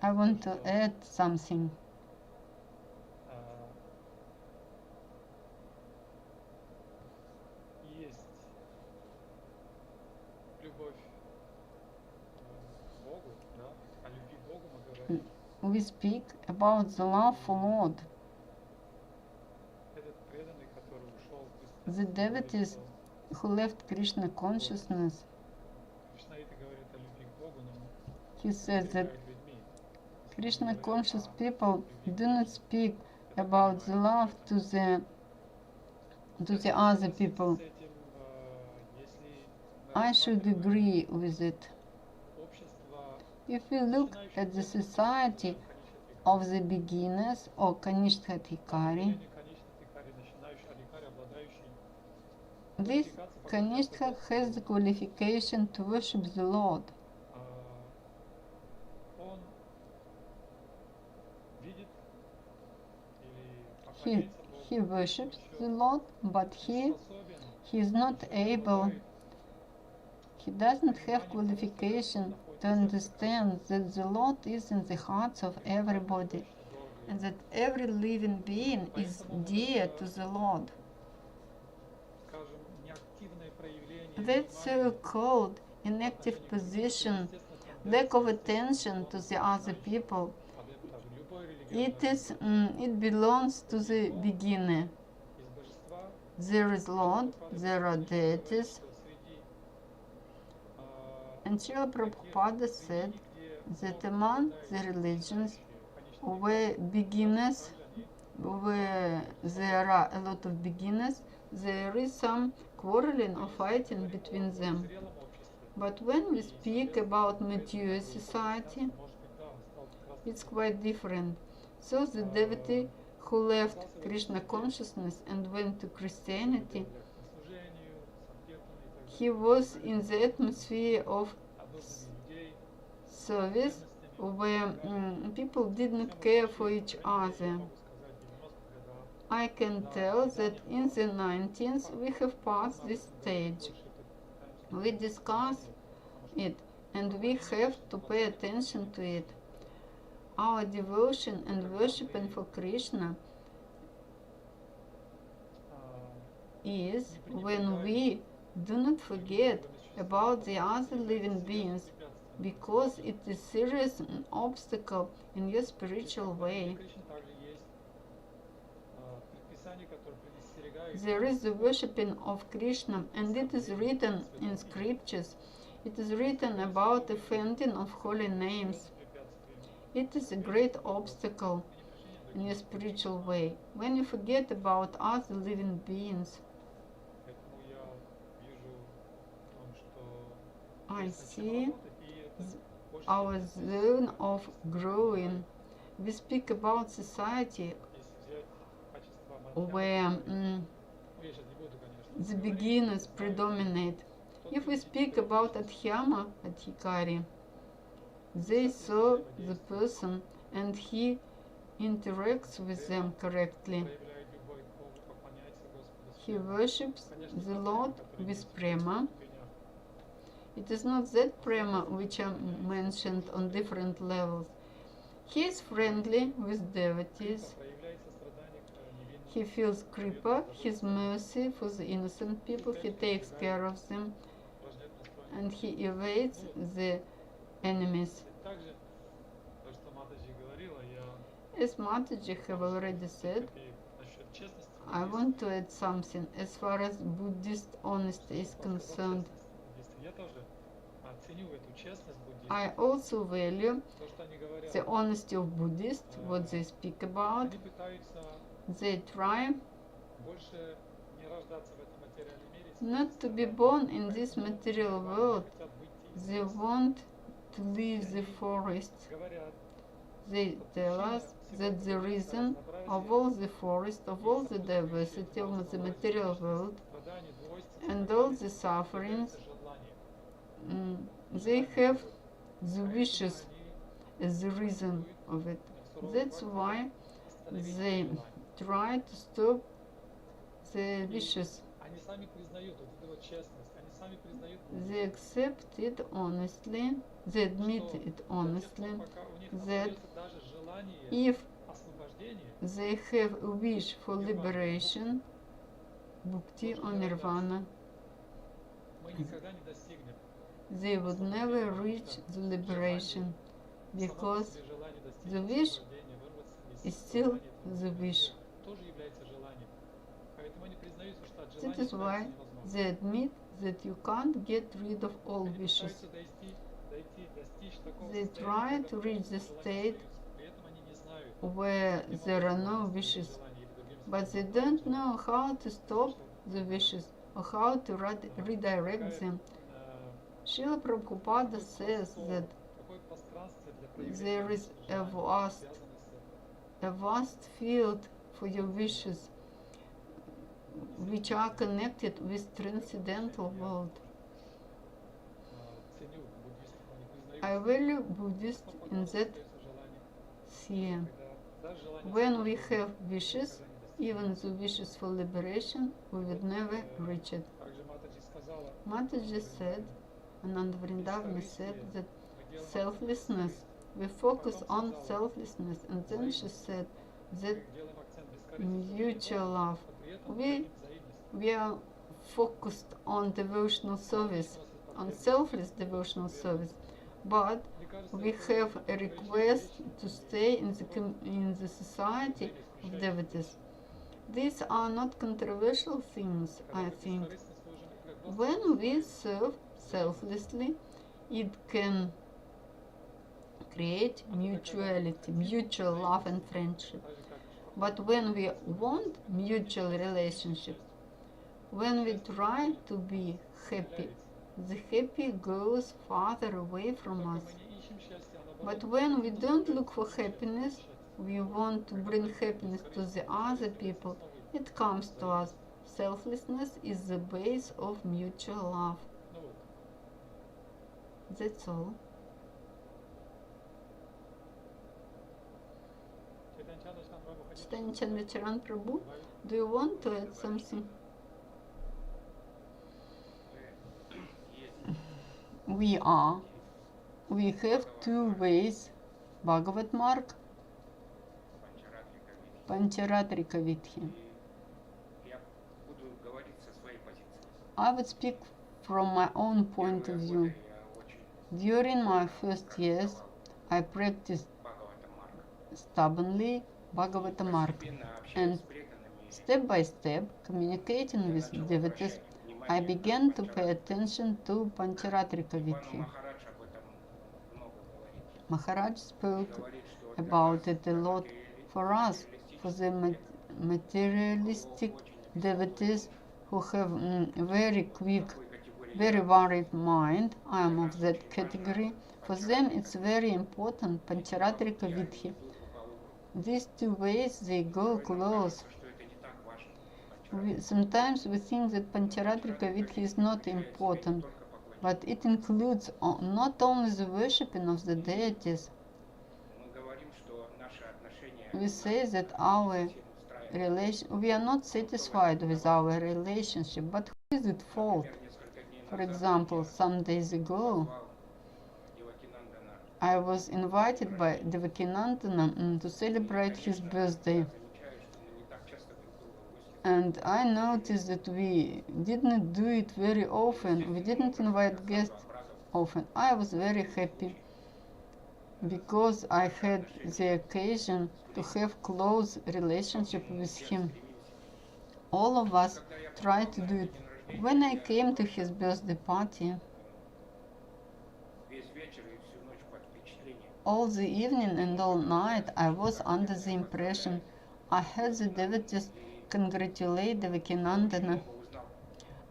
I want to add something. Есть любовь к Богу, да? О любви к Богу мы говорим. We speak about the love for Lord. Этот преданный, который ушел в The христианство, говорит, devotees что who left Krishna consciousness, Кришнаиты говорят о любви к Богу, но he says that пренебрегают людьми. Krishna conscious people do not speak about the love to the other people. С этим, если мы I should рассматриваем agree with it. общество If we look at the society of the beginners or Kanishtha-Adhikari, this Kanishtha has the qualification to worship the Lord. он видит или He, поклоняется Богу, he worships the Lord, but способен he is not able, he doesn't have qualification to understand that the Lord is in the hearts of everybody and that every living being is dear to the Lord. скажем, неактивное проявление That внимания so-called inactive position, lack of attention to the other people, адепта в любой религиозной it belongs to the beginner. из божества, There is Lord, there are deities, что среди and Srila Prabhupada said that among the religions where beginners, where there are a lot of beginners, there is some quarreling or fighting between them. зрелом обществе, But when we speak about mature society, может быть, да, он стал как раз it's quite different. So the devotee who left Krishna consciousness and went to Christianity, служению, санкиртану и так he was in the atmosphere of одобрению людей, service where people did not care for each other. могу сказать, 90-х годах I can tell that in the 19th we have passed this stage. We discuss it and we have to pay attention to it. Our devotion and worshiping for Krishna is when we do not forget about the other living beings, because it is a serious obstacle in your spiritual way. Кришне также есть предписание, которое предостерегает There is the worshipping of Krishna, and it is written in scriptures. It is written about offending of holy names. It is a great obstacle in your spiritual way when you forget about other living beings. Поэтому я вижу в том, что I есть над чем see работать, и это больше our zone of growing. We speak about society если взять качество where ну, я сейчас не буду, конечно, the говорить, beginners predominate. If we speak about Adhyama Adhikari, they saw the person and he interacts with them correctly. проявляет любовь к Богу, поклоняется Господу He своему. worships the Lord with prema. It is not that prema which are mentioned on different levels. He is friendly with devotees. Проявляется страдание к невинным. He feels kripa, his mercy for the innocent people. He takes care of them Рождает настроение. and he evades the enemies. Также, то, что Матаджи говорила, я As Mataji have already said, копеек насчет честности. I want to add something as far as Buddhist honesty is concerned. Я тоже ценю эту честность буддистов. I also value То, что они говорят, the honesty of Buddhists, what they speak about. они пытаются They try больше не рождаться в этом материальном мире. not to be born in this material world. Хотят выйти из They want to leave the forest. говорят, They tell us that the reason of all the forest, of all the diversity of the material world, страдания, двойственность, and all the sufferings, желание. they have the wishes as the reason of it. That's why they try to stop the wishes. Они сами признают вот эту вот честность, они They accept it honestly, they admit it honestly, that if they have a wish for liberation, bhukti or nirvana, they would never reach the liberation, because the wish is still the wish. That is why they admit that you can't get rid of all wishes. They try to reach the state where there are no wishes, but they don't know how to stop the wishes or how to redirect them. Srila Prabhupada says that there is a vast field for your wishes, which are connected with transcendental world. I value Buddhists in that sphere. When we have wishes, even the wishes for liberation, we would never reach it. Mataji said, Ananda Vrindavani said, that selflessness, we focus on selflessness, and then she said that mutual love. We are focused on devotional service, on selfless devotional service, but we have a request to stay in the society of devotees. These are not controversial things, I think. When we serve selflessly, it can create mutuality, mutual love and friendship. But when we want mutual relationship, when we try to be happy, the happy goes farther away from us. But when we don't look for happiness, we want to bring happiness to the other people, it comes to us. Selflessness is the base of mutual love. That's all. Chaitanya Charan Prabhu, do you want to add something? We have two ways, Bhagavat Marg, Pancharatrika Vidhi. I would speak from my own point of view. During my first years, I practiced stubbornly Bhagavata Marg, and step by step, communicating with devotees, I began to pay attention to Pancharatrika Vidhi. Maharaj spoke about it a lot. For us, for the materialistic devotees who have very quick, very worried mind, I am of that category, for them it's very important, Pancharatrika Vidhi. These two ways, they go close. Sometimes we think that Pancharatrika Vidhi is not important, but it includes not only the worshipping of the deities. We say that we are not satisfied with our relationship, but who is at fault? For example, some days ago, I was invited by Devakinandana to celebrate his birthday. And I noticed that we didn't do it very often. We didn't invite guests often. I was very happy because I had the occasion to have close relationship with him. All of us tried to do it. When I came to his birthday party, all the evening and all night I was under the impression I had the devotees congratulate Devakinandana.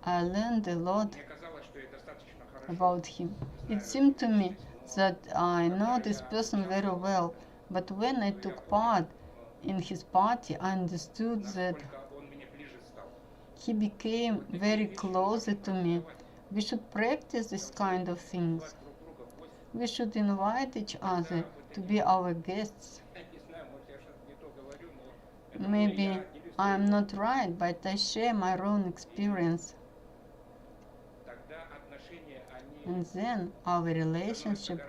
I learned a lot about him. It seemed to me that I know this person very well, but when I took part in his party, I understood that he became very close to me. We should practice this kind of things. We should invite each other to be our guests. Maybe I am not right, but I share my own experience. and then our relationship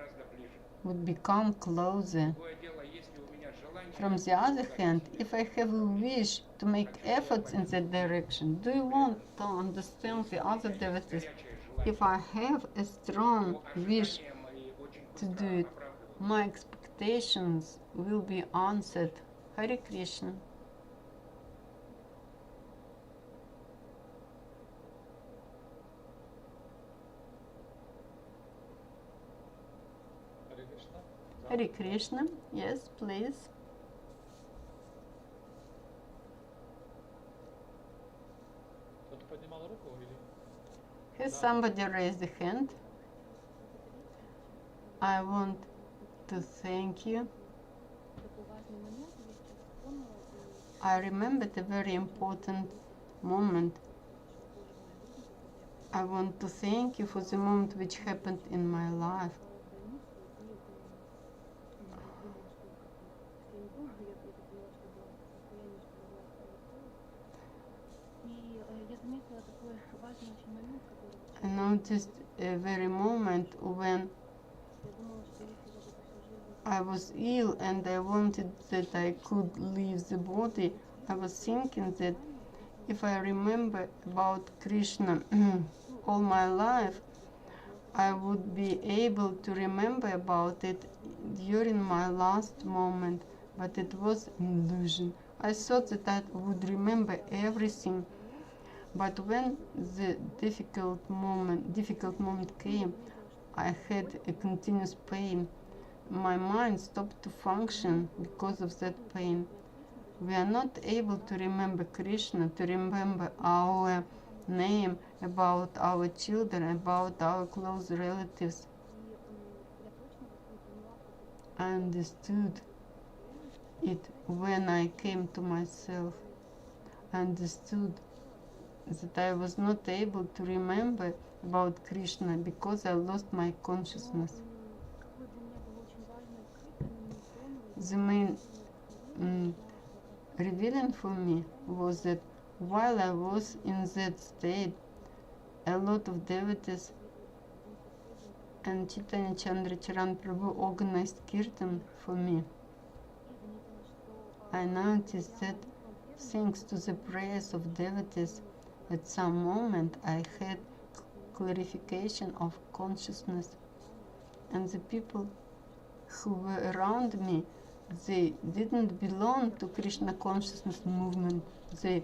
would become closer. From the other hand, if I have a wish to make efforts in that direction, do you want to understand the other devotees? If I have a strong wish to do it, my expectations will be answered. Hare Krishna. Hare Krishna. Yes, please. Has somebody raised a hand? I want to thank you. I remembered a very important moment. I want to thank you for the moment which happened in my life. I noticed a very moment when I was ill and I wanted that I could leave the body. I was thinking that if I remember about Krishna all my life, I would be able to remember about it during my last moment, but it was an illusion. I thought that I would remember everything, but when the difficult moment came, I had a continuous pain. My mind stopped to function because of that pain. We are not able to remember Krishna, to remember our name, about our children, about our close relatives. I understood it when I came to myself. I understood that I was not able to remember about Krishna because I lost my consciousness. The main revealing for me was that while I was in that state, a lot of devotees and Chaitanya Chandra Charan Prabhu organized kirtan for me. I noticed that thanks to the prayers of devotees, at some moment I had clarification of consciousness, and the people who were around me, they didn't belong to Krishna consciousness movement. They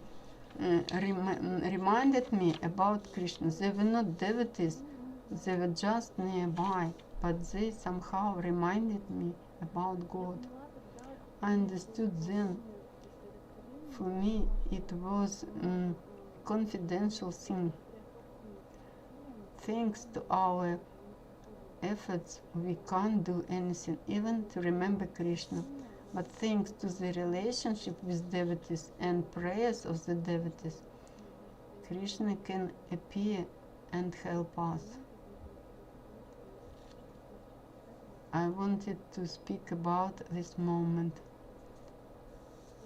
reminded me about Krishna. They were not devotees, they were just nearby, but they somehow reminded me about God. I understood then. For me, it was a confidential thing. Thanks to our efforts, we can't do anything, even to remember Krishna. But thanks to the relationship with devotees and prayers of the devotees, Krishna can appear and help us. I wanted to speak about this moment.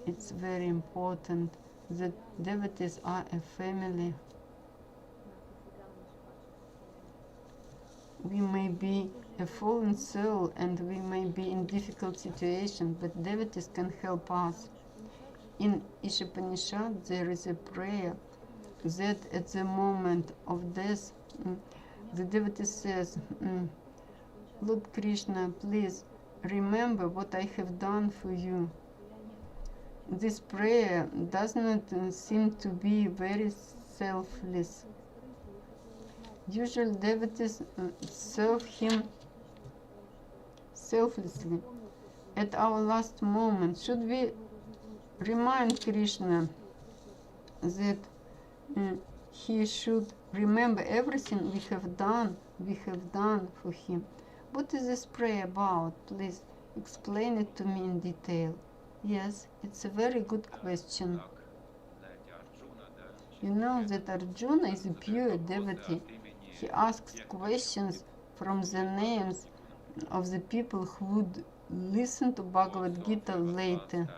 It's very important that devotees are a family. We may be a fallen soul and we may be in difficult situation, but devotees can help us. In Ishopanishad there is a prayer that at the moment of death, the devotee says, Lord Krishna, please remember what I have done for you. This prayer does not seem to be very selfless. Usually devotees serve him selflessly. At our last moment, should we remind Krishna that he should remember everything we have done for him? What is this prayer about? Please explain it to me in detail. Yes, it's a very good question. You know that Arjuna is a pure devotee. He asks questions from the names of the people who would listen to Bhagavad Gita later.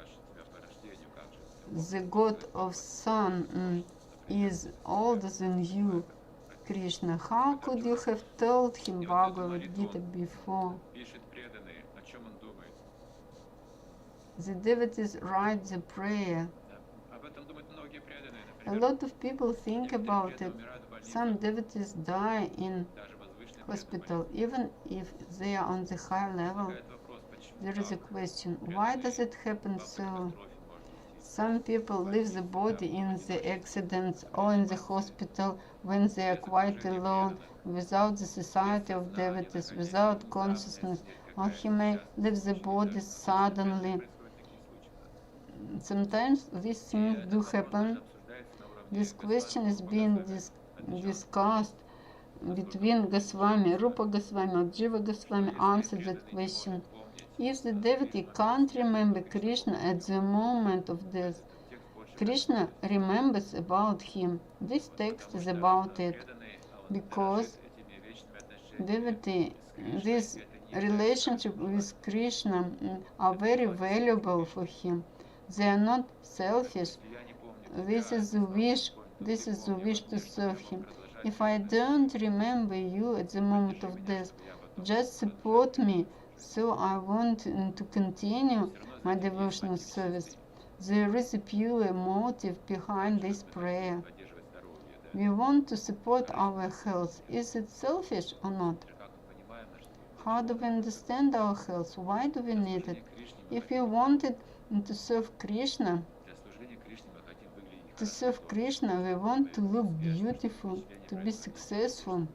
The god of sun is older than you. Krishna. How could you have told him Bhagavad Gita before? Пишет преданный, о чем он думает. The devotees write the prayer. Об этом думают многие преданные. A Например, lot of people think некоторые about преданные it. умирают в больнице, Some devotees die in даже возвышенные hospital, преданные. even if they are on the high level. Возникает вопрос, почему There is a так? question, why does it happen В so? автокатастрофе может вести. Some people leave the body in the accidents or in the hospital when they are quite alone, without the society of devotees, without consciousness, or he may leave the body suddenly. Sometimes these things do happen. This question is being discussed between Goswami. Rupa Goswami or Jiva Goswami answered that question. If the devotee can't remember Krishna at the moment of death, Krishna remembers about him. This text is about it, because devotee, this relationship with Krishna are very valuable for him. They are not selfish. This is the wish to serve him. If I don't remember you at the moment of death, just support me, so I want to continue my devotional service. There is a pure motive behind this prayer. We want to support our health. Is it selfish or not? How do we understand our health? Why do we need it? If we wanted to serve Krishna, we want to look beautiful, to be successful,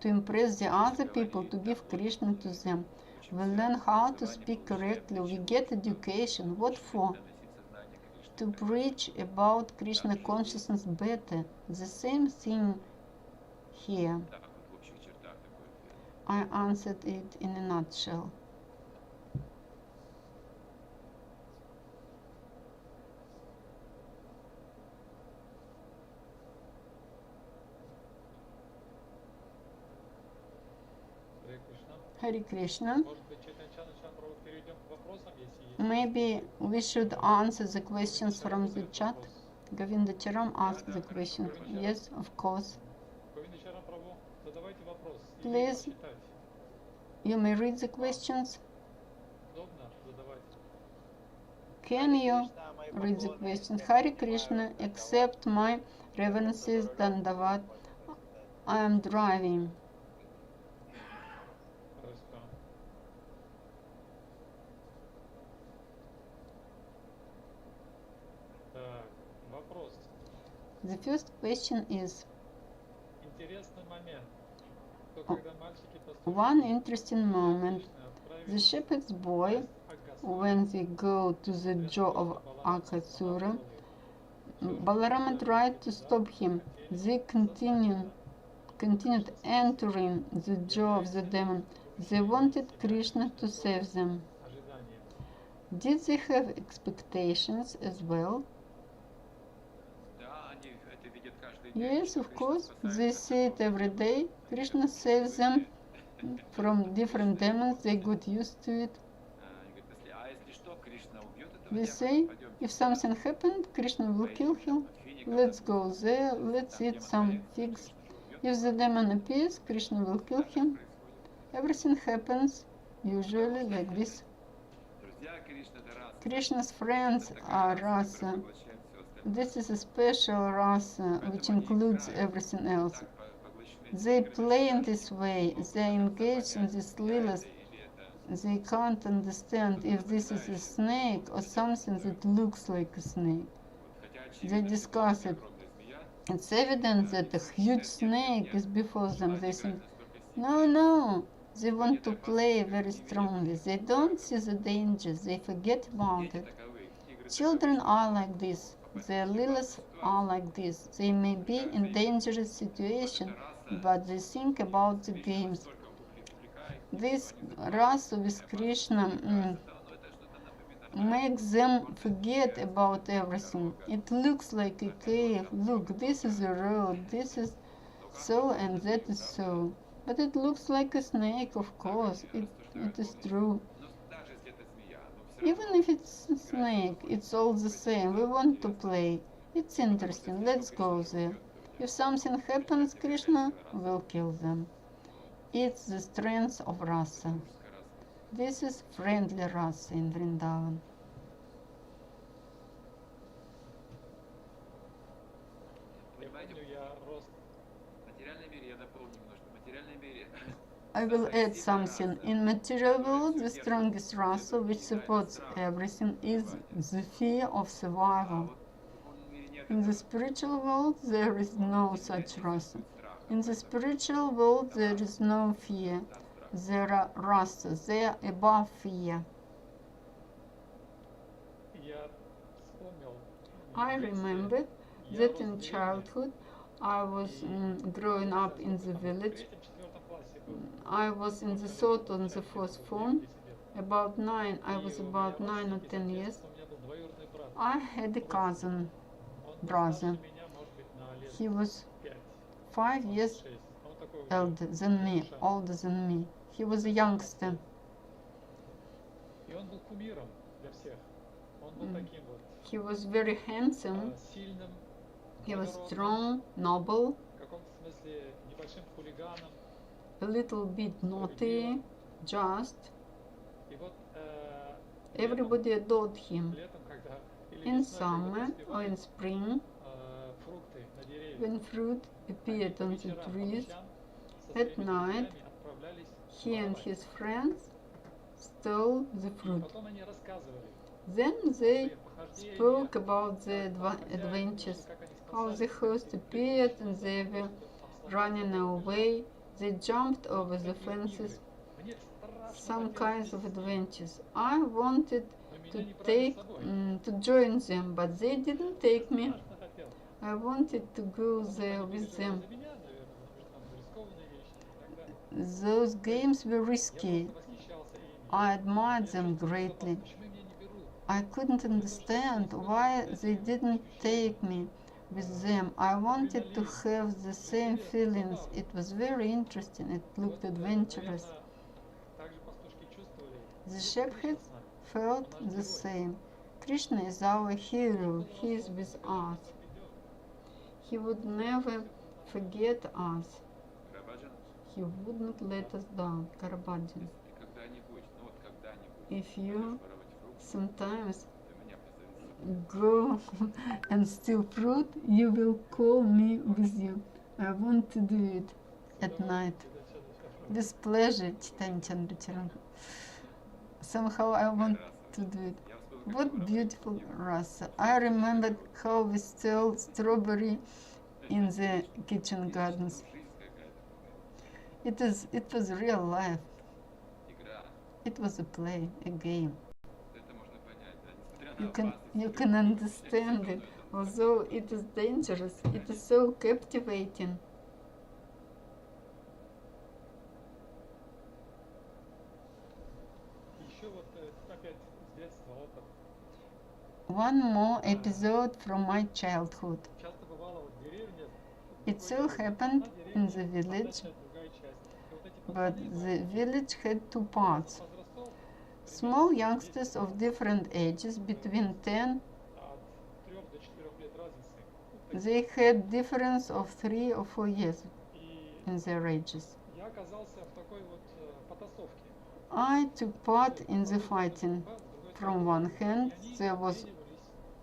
to impress the other people, to give Krishna to them. We learn how to speak correctly, we get education. What for? To preach about Krishna consciousness better. The same thing here. I answered it in a nutshell. Hare Krishna. Maybe we should answer the questions from the chat. Govinda Charam asked the question. Yes, of course. Please, you may read the questions. Can you read the questions? Hare Krishna, accept my reverences, Dandavat. I am driving. The first question is, one interesting moment, the shepherd's boy, when they go to the jaw of Akasura, Balarama tried to stop him. They continued entering the jaw of the demon. They wanted Krishna to save them. Did they have expectations as well? Yes, of course. They see it every day. Krishna saves them from different demons. They got used to it. They say, if something happened, Krishna will kill him. Let's go there, let's eat some figs. If the demon appears, Krishna will kill him. Everything happens usually like this. Krishna's friends are rasa. This is a special rasa which includes everything else. They play in this way, they engage in these leelas. They can't understand if this is a snake or something that looks like a snake. They discuss it. It's evident that a huge snake is before them. They think, no. They want to play very strongly. They don't see the dangers. They forget about it. Children are like this. Their leelas are like this. They may be in dangerous situation, but they think about the games. This rasa with Krishna makes them forget about everything. It looks like a cave. Look, this is a road. This is so and that is so. But it looks like a snake, of course. It is true. Even if it's a snake, it's all the same. We want to play. It's interesting. Let's go there. If something happens, Krishna will kill them. It's the strength of rasa. This is friendly rasa in Vrindavan. Понимаете, помню, я рос в материальном мире, я дополню немножко, в материальном мире I will add something. In material world, the strongest rasa which supports everything is the fear of survival. In the spiritual world, there is no such rasa. In the spiritual world, there is no fear. There are rasas. They are above fear. я вспомнил. I в детстве remembered я that рос в in деревне, childhood I was growing up in the в village. третьем-четвертом классе был. I was in the third or the fourth form. About 9, I was about 9 or 10 years. У меня был двоюродный брат. I had a cousin, Он был brother. старше меня, может быть, на лет He was 5, 5 years 6. Он такой уже elder than me, юноша. older than me. He was a youngster. И он был кумиром для всех. Он был таким вот He was very handsome. сильным, He was благородным, strong, noble, в каком-то смысле небольшим хулиганом. a little bit naughty, just. И вот Everybody adored him. летом, когда или In весной, summer когда or in spring, фрукты на деревьях, when fruit appeared по on the вечерам, по trees, ночам со at своими night, друзьями отправлялись he and воровать. his friends stole the И fruit. потом они рассказывали Then о they своих похождениях, spoke about their как хозяин adventures, вышел, как они how спасали the host appeared and they were running away. They jumped over the fences, Мне страшно some хотелось kinds of вместе с ними, adventures. I wanted но меня to не брали с take собой. to join them, but they didn't take me. Страшно хотелось. I wanted to go Потому что there они with переживали them. за меня, наверное, потому что там рискованные вещи и так далее. Those games were Я risky. просто восхищался ими. I admired Я them чувствовал greatly. безопасность. Почему меня не берут? I couldn't understand why they didn't take me with them. I wanted to have the same feelings. It was very interesting. It looked adventurous. Наверное, так же пастушки чувствовали. The Кришна shepherds с нами. felt the same. Krishna is our hero. He is with us. He would never forget us. Карабаджан, He wouldn't let us down. Karabadjan. если ты когда-нибудь, ну вот когда-нибудь If you пойдешь воровать фрукты, sometimes ты меня позови. go and steal fruit, you will call me with you. I want to do it at night. With pleasure, Chaitanya Chandra. Somehow I want to do it. Я вспомнил, как What воровали beautiful его. rasa. I remembered how we stole strawberry in the kitchen gardens. Жизнь какая-то, It was real life. игра. It was a play, a game. Это можно понять, да, несмотря на You опасность. can understand it. Although it is dangerous, it is so captivating. Еще вот опять с детства опыт. One more episode from my childhood. Часто бывало вот в деревне. It so happened in the village, Другая часть. И вот эти but пацаны, the village had two parts. возрастов, Small youngsters of different ages, between 10, от 3 до 4 лет разницы. they had difference of 3 or 4 years И in their ages. я оказался в такой вот потасовке. I took part in the fighting. From one hand, there was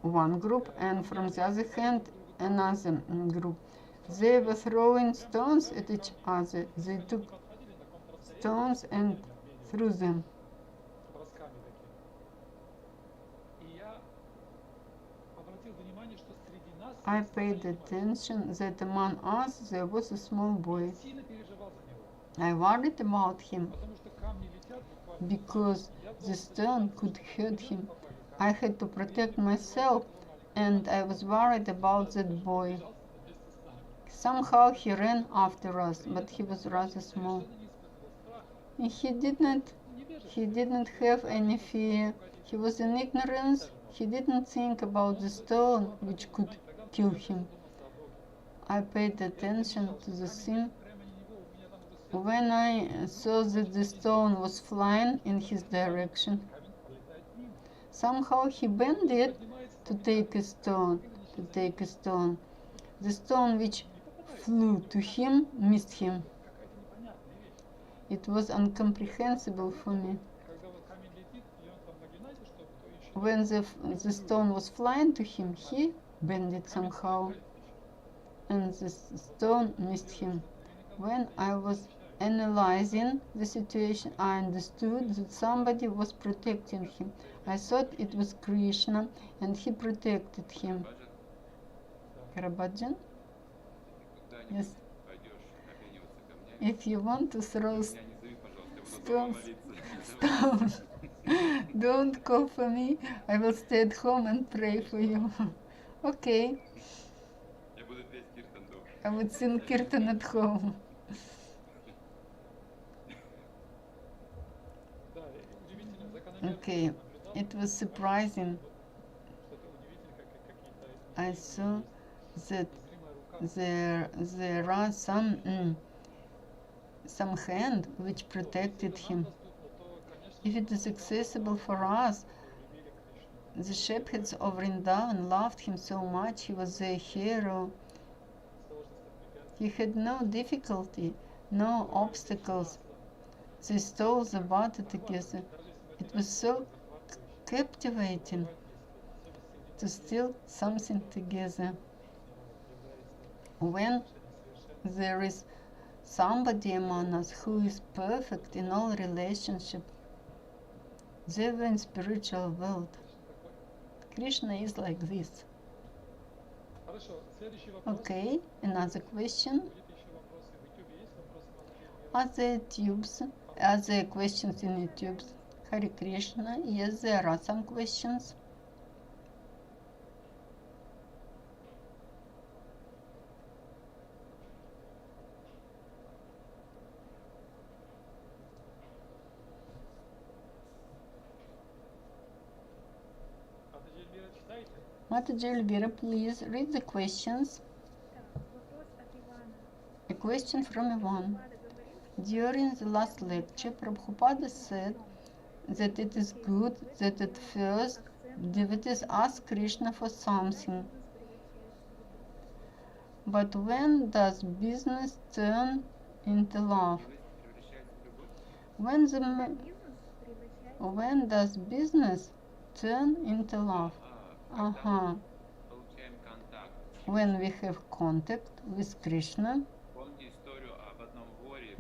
one group, and from the other hand, another group. They were throwing stones at each other. They took stones and threw them. Бросками такими. И я обратил внимание, что среди нас I есть paid маленький attention that among us there was a small boy. мальчик. Сильно переживал за него, I worried about him потому что камни летят буквально. because the stone could hurt him. I had to protect myself, and I was worried about that boy. Somehow he ran after us, but he was rather small. He didn't have any fear. He was in ignorance. He didn't think about the stone which could kill him. I paid attention to the scene. When I saw that the stone was flying in his direction, somehow he bent it to take a stone. The stone which flew to him missed him. It was incomprehensible for me. When the stone was flying to him, he bent it somehow, and the stone missed him. When I was analyzing the situation, I understood that somebody was protecting him. I thought it was Krishna, and he protected him. Karabhajan? Yes. If you want to throw stones, don't call for me. I will stay at home and pray for you. Okay. I would sing kirtan at home. Okay, it was surprising. I saw that there are some hand which protected him. If it is accessible for us, the shepherds of Vrindavan loved him so much. He was their hero. He had no difficulty, no obstacles. They stole the water together. It was so captivating to steal something together. When there is somebody among us who is perfect in all relationships, they were in spiritual world. Krishna is like this. Okay, another question. Are there questions in YouTube? Hare Krishna. Yes, there are some questions. Mataji Elvira, please read the questions. A question from Ivan. During the last lecture, Prabhupada said that it is good that at first devotees ask Krishna for something. But when does business turn into love? When does business turn into love? When we have contact with Krishna.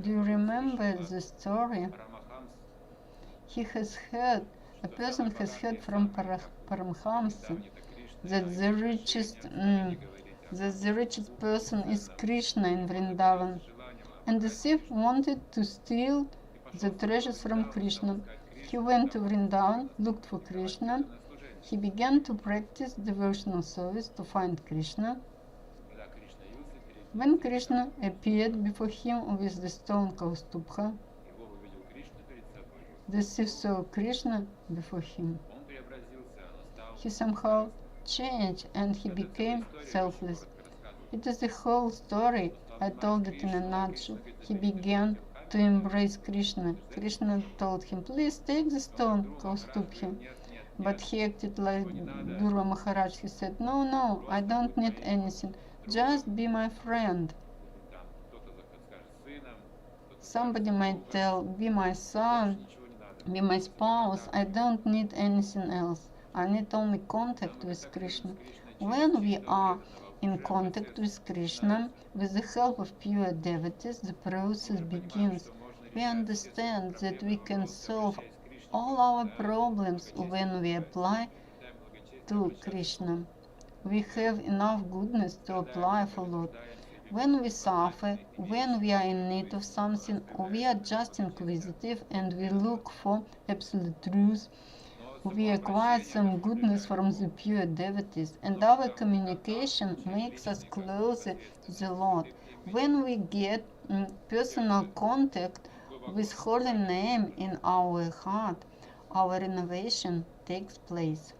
Do you remember the story? A person has heard from Paramhamsa that the richest person is Krishna in Vrindavan, and the thief wanted to steal the treasures from Krishna. He went to Vrindavan, looked for Krishna. He began to practice devotional service to find Krishna. When Krishna appeared before him with the stone Kaustubha, the thief saw Krishna before him. He somehow changed and he became selfless. It is the whole story. I told it in a nutshell. He began to embrace Krishna. Krishna told him, please take the stone Kaustubha. But he acted like Durva Maharaj. He said, no, I don't need anything. Just be my friend. Somebody might tell, be my son, be my spouse. I don't need anything else. I need only contact with Krishna. When we are in contact with Krishna, with the help of pure devotees, the process begins. We understand that we can solve all our problems when we apply to Krishna. We have enough goodness to apply for Lord. When we suffer, when we are in need of something, we are just inquisitive and we look for absolute truth. We acquire some goodness from the pure devotees, and our communication makes us closer to the Lord. When we get personal contact with holy name in our heart, our innovation takes place.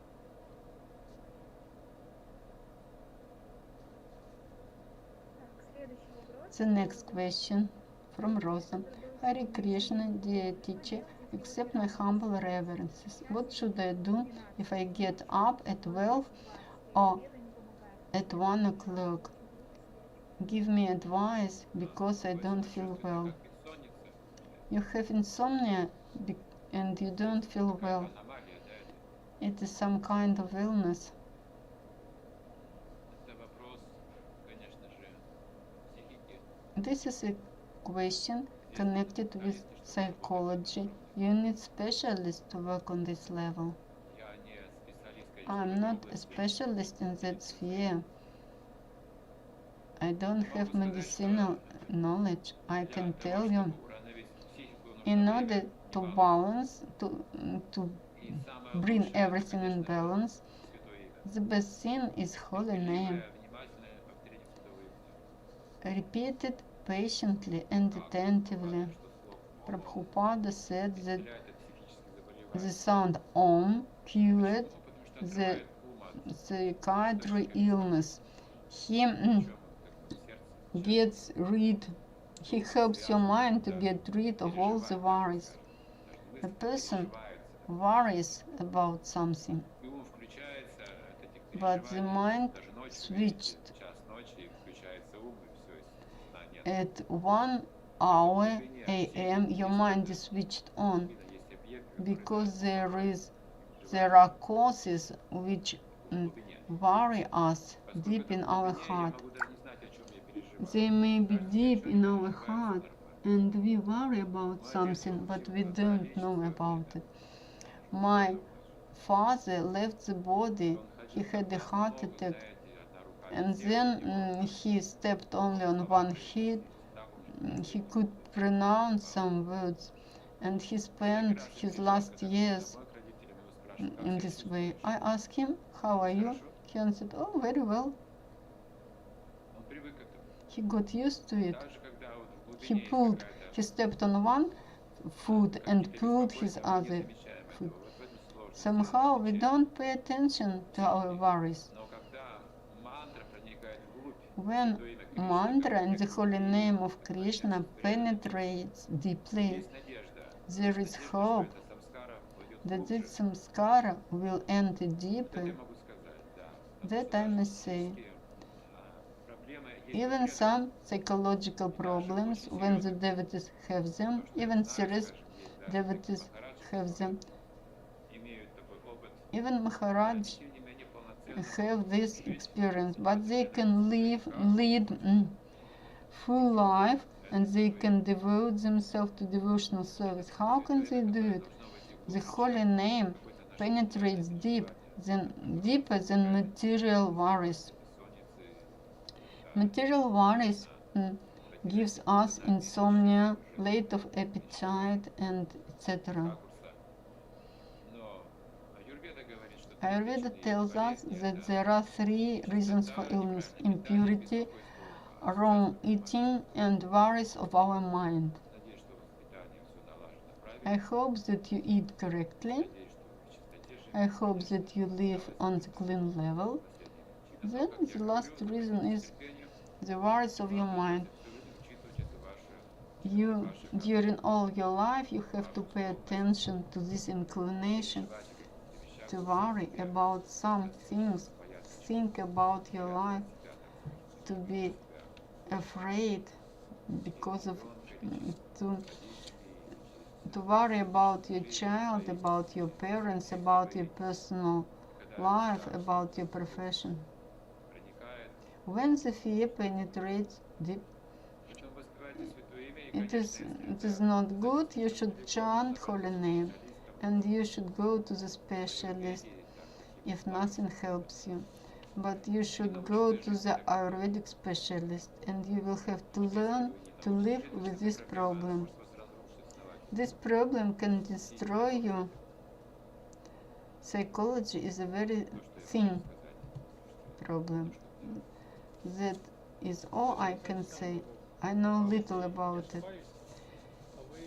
The next question from Rosa. Hare Krishna, dear teacher, accept my humble reverences. What should I do if I get up at 12 or at 1 o'clock? give me advice because I don't feel well. You have insomnia and you don't feel well. It is some kind of illness. This is a question connected with psychology. You need specialists to work on this level. I'm not a specialist in that sphere. I don't have medicinal knowledge. I can tell you, in order to balance, to bring everything in balance, the best thing is holy name. Repeat it patiently and attentively. Prabhupada said that the sound Om cured the psychiatry illness. He helps your mind to get rid of all the worries. A person worries about something, but the mind switched. At 1 hour a.m. your mind is switched on because there are causes which worry us deep in our heart. They may be deep in our heart and we worry about something but we don't know about it. My father left the body. He had a heart attack and then he stepped only on one head. He could pronounce some words and he spent his last years in this way. I asked him, how are you? He answered, oh, very well. He got used to it. He stepped on one foot and pulled his other foot. Somehow we don't pay attention to our worries. When mantra and the holy name of Krishna penetrates deeply, there is hope that this samskara will enter deeper. That I must say. Even some psychological problems, when the devotees have them, even serious devotees have them. Even Maharaj have this experience, but they can lead full life and they can devote themselves to devotional service. How can they do it? The holy name penetrates deeper than material worries. Material worries gives us insomnia, lack of appetite, and etc. Ayurveda tells us that there are 3 reasons for illness: impurity, wrong eating, and worries of our mind. I hope that you eat correctly. I hope that you live on the clean level. Then the last reason is the worries of your mind. During all your life, you have to pay attention to this inclination to worry about some things, think about your life, to be afraid because of to worry about your child, about your parents, about your personal life, about your profession. When the fear penetrates deep, it is not good. You should chant holy name and you should go to the specialist if nothing helps you. But you should go to the Ayurvedic specialist and you will have to learn to live with this problem. This problem can destroy you. Psychology is a very thin problem. That is all I can say. I know little about it.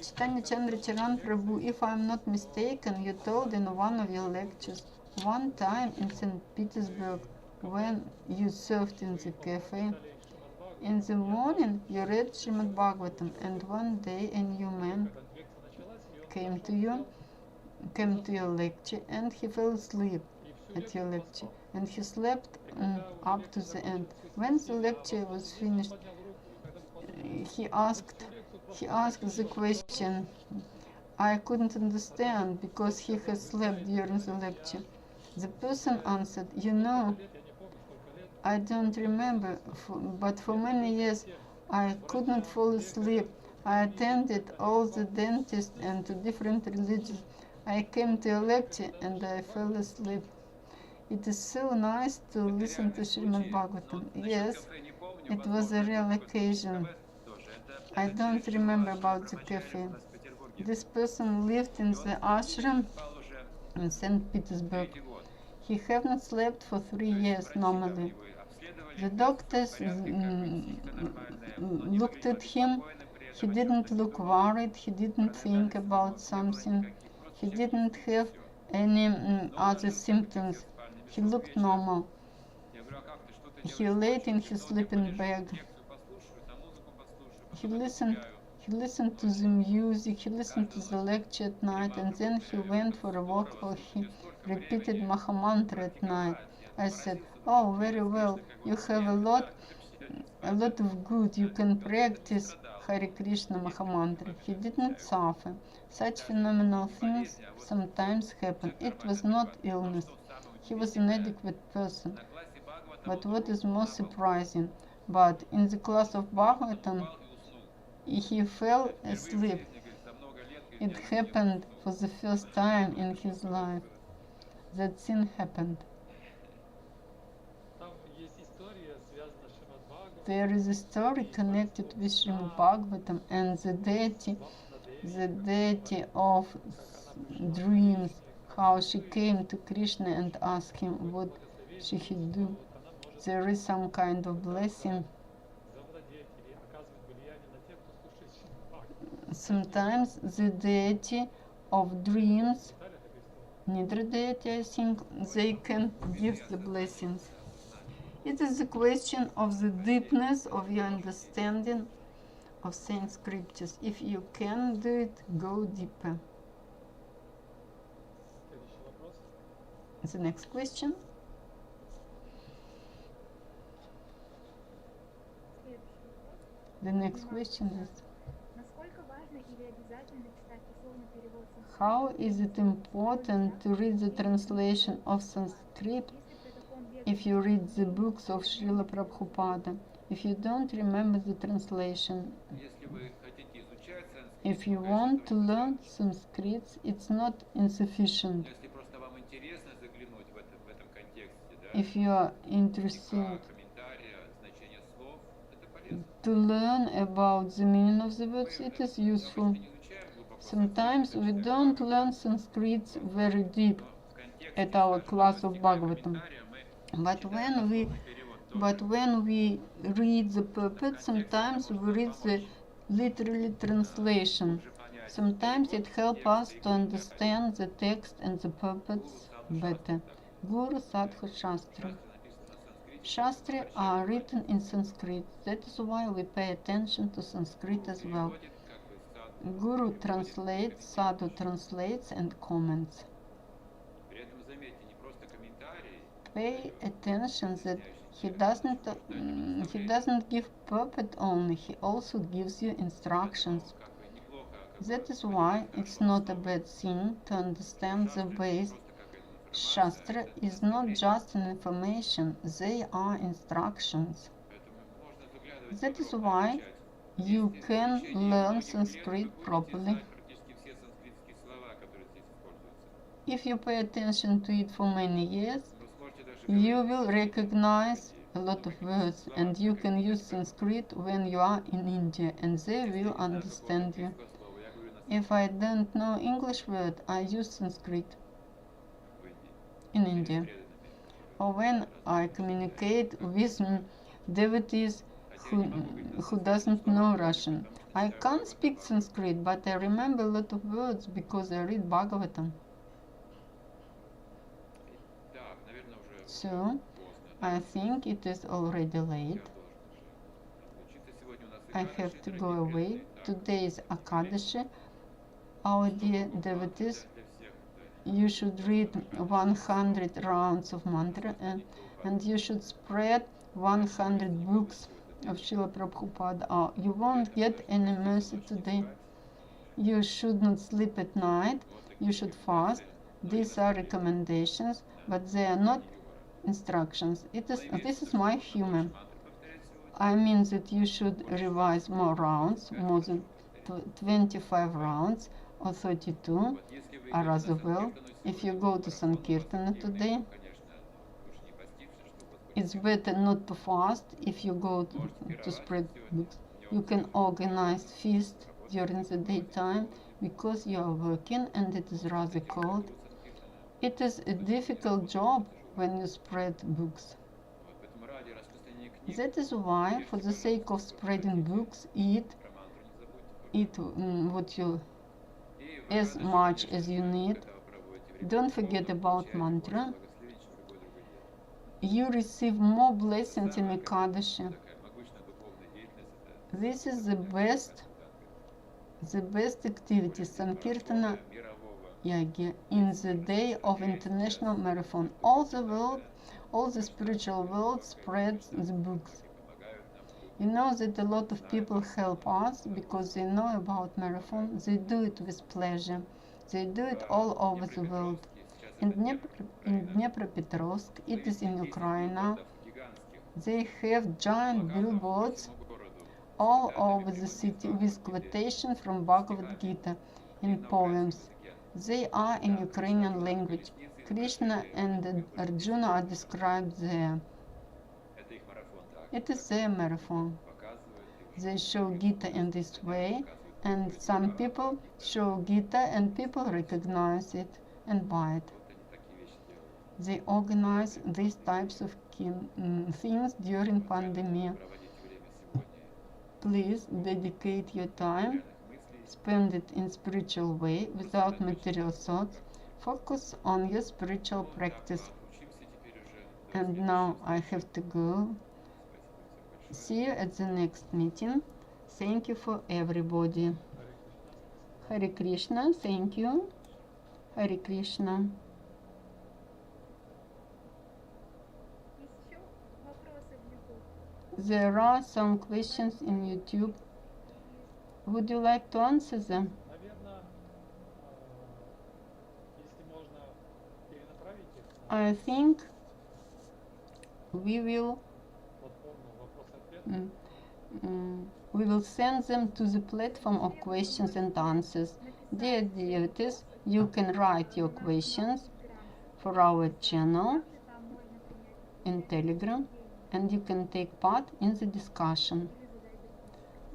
Chaitanya Chandra Charan Prabhu, if I am not mistaken, you told in one of your lectures, one time in St. Petersburg, when you served in the cafe, in the morning you read Srimad Bhagavatam, and one day a new man came to your lecture and he fell asleep at your lecture. and he slept up to the end. When the lecture was finished, he asked the question I couldn't understand because he had slept during the lecture. The person answered, you know, I don't remember, but for many years I could not fall asleep. I attended all the dentists and to different religions. I came to a lecture and I fell asleep. It is so nice to listen to Srimad Bhagavatam. Yes, it was a real occasion. I don't remember about the cafe. This person lived in the ashram in St. Petersburg. He had not slept for 3 years normally. The doctors looked at him. He didn't look worried. He didn't think about something. He didn't have any other symptoms. He looked normal. He laid in his sleeping bag. He listened to the music, he listened to the lecture at night, and then he went for a walk or he repeated Mahamantra at night. I said, oh, very well, you have a lot of good, you can practice Hare Krishna Mahamantra. He did not suffer. Such phenomenal things sometimes happen. It was not illness. He was an adequate person. But what is most surprising, but in the class of Bhagavatam, he fell asleep. It happened for the first time in his life. That thing happened. There is a story connected with Srimad Bhagavatam and the deity of dreams, how she came to Krishna and asked him what she should do. There is some kind of blessing. Sometimes the deity of dreams, Nidra deity, I think, they can give the blessings. It is a question of the deepness of your understanding of saint scriptures. If you can do it, go deeper. The next question. The next question is, how is it important to read the translation of Sanskrit if you read the books of Srila Prabhupada? If you don't remember the translation, if you want to learn Sanskrit, it's not insufficient. If you are interested to learn about the meaning of the words, it is useful. Sometimes we don't learn Sanskrit very deep at our class of Bhagavatam. But when we read the purport, sometimes we read the literary translation. Sometimes it helps us to understand the text and the purports better. Guru Sadhu Shastra. Shastra are written in Sanskrit. That is why we pay attention to Sanskrit as well. Guru translates, Sadhu translates and comments. Pay attention that he doesn't give purport only, he also gives you instructions. That is why it's not a bad thing to understand the ways. Shastra is not just an information, they are instructions. That is why you can learn Sanskrit properly. If you pay attention to it for many years, you will recognize a lot of words, and you can use Sanskrit when you are in India, and they will understand you. If I don't know English word, I use Sanskrit in India. Or when I communicate with devotees who doesn't know Russian. I can't speak Sanskrit, but I remember a lot of words because I read Bhagavatam. So, I think it is already late. I have to go away. Today is Akadashi. Our dear devotees, you should read 100 rounds of mantra, and you should spread 100 books of Srila Prabhupada. You won't get any mercy today. You should not sleep at night. You should fast. These are recommendations, but they are not instructions. This is my humor. I mean that you should revise more rounds, more than 25 rounds or 32 are rather well. If you go to Sankirtana today, it's better not to fast. If you go to spread books, you can organize feast during the daytime because you are working and it is rather cold. It is a difficult job when you spread books. That is why, for the sake of spreading books, eat what you as much as you need. Don't forget about mantra. You receive more blessings in Ekadashi. This is the best activity, Sankirtana Yagi, in the day of international marathon. All the spiritual world spreads the books. You know that a lot of people help us because they know about marathon. They do it with pleasure. They do it all over the world. In Dnepropetrovsk, it is in Ukraine now, they have giant billboards all over the city with quotation from Bhagavad Gita in poems. They are in Ukrainian language. Krishna and Arjuna are described there. It is their marathon. They show Gita in this way, and some people show Gita and people recognize it and buy it. They organize these types of things during pandemic. Please dedicate your time, spend it in spiritual way without material thoughts. Focus on your spiritual practice. And now I have to go. See you at the next meeting. Thank you for everybody. Hare Krishna, thank you. Hare Krishna. There are some questions in YouTube. Would you like to answer them? I think we will send them to the platform of questions and answers. Dear devotees, you can write your questions for our channel in Telegram, and you can take part in the discussion,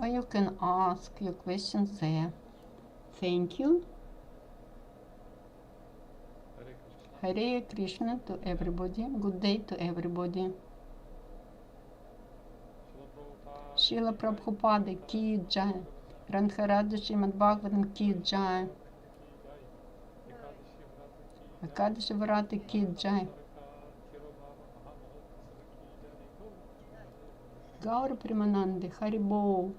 or you can ask your questions there. Thank you. Hare Krishna to everybody. Good day to everybody. Srila Prabhupada ki jai. Radharani Srimad Bhagavatam ki jai. Ekadashi Vrata ki jai. Gaura Premanande, Haribol.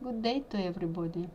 Good day to everybody.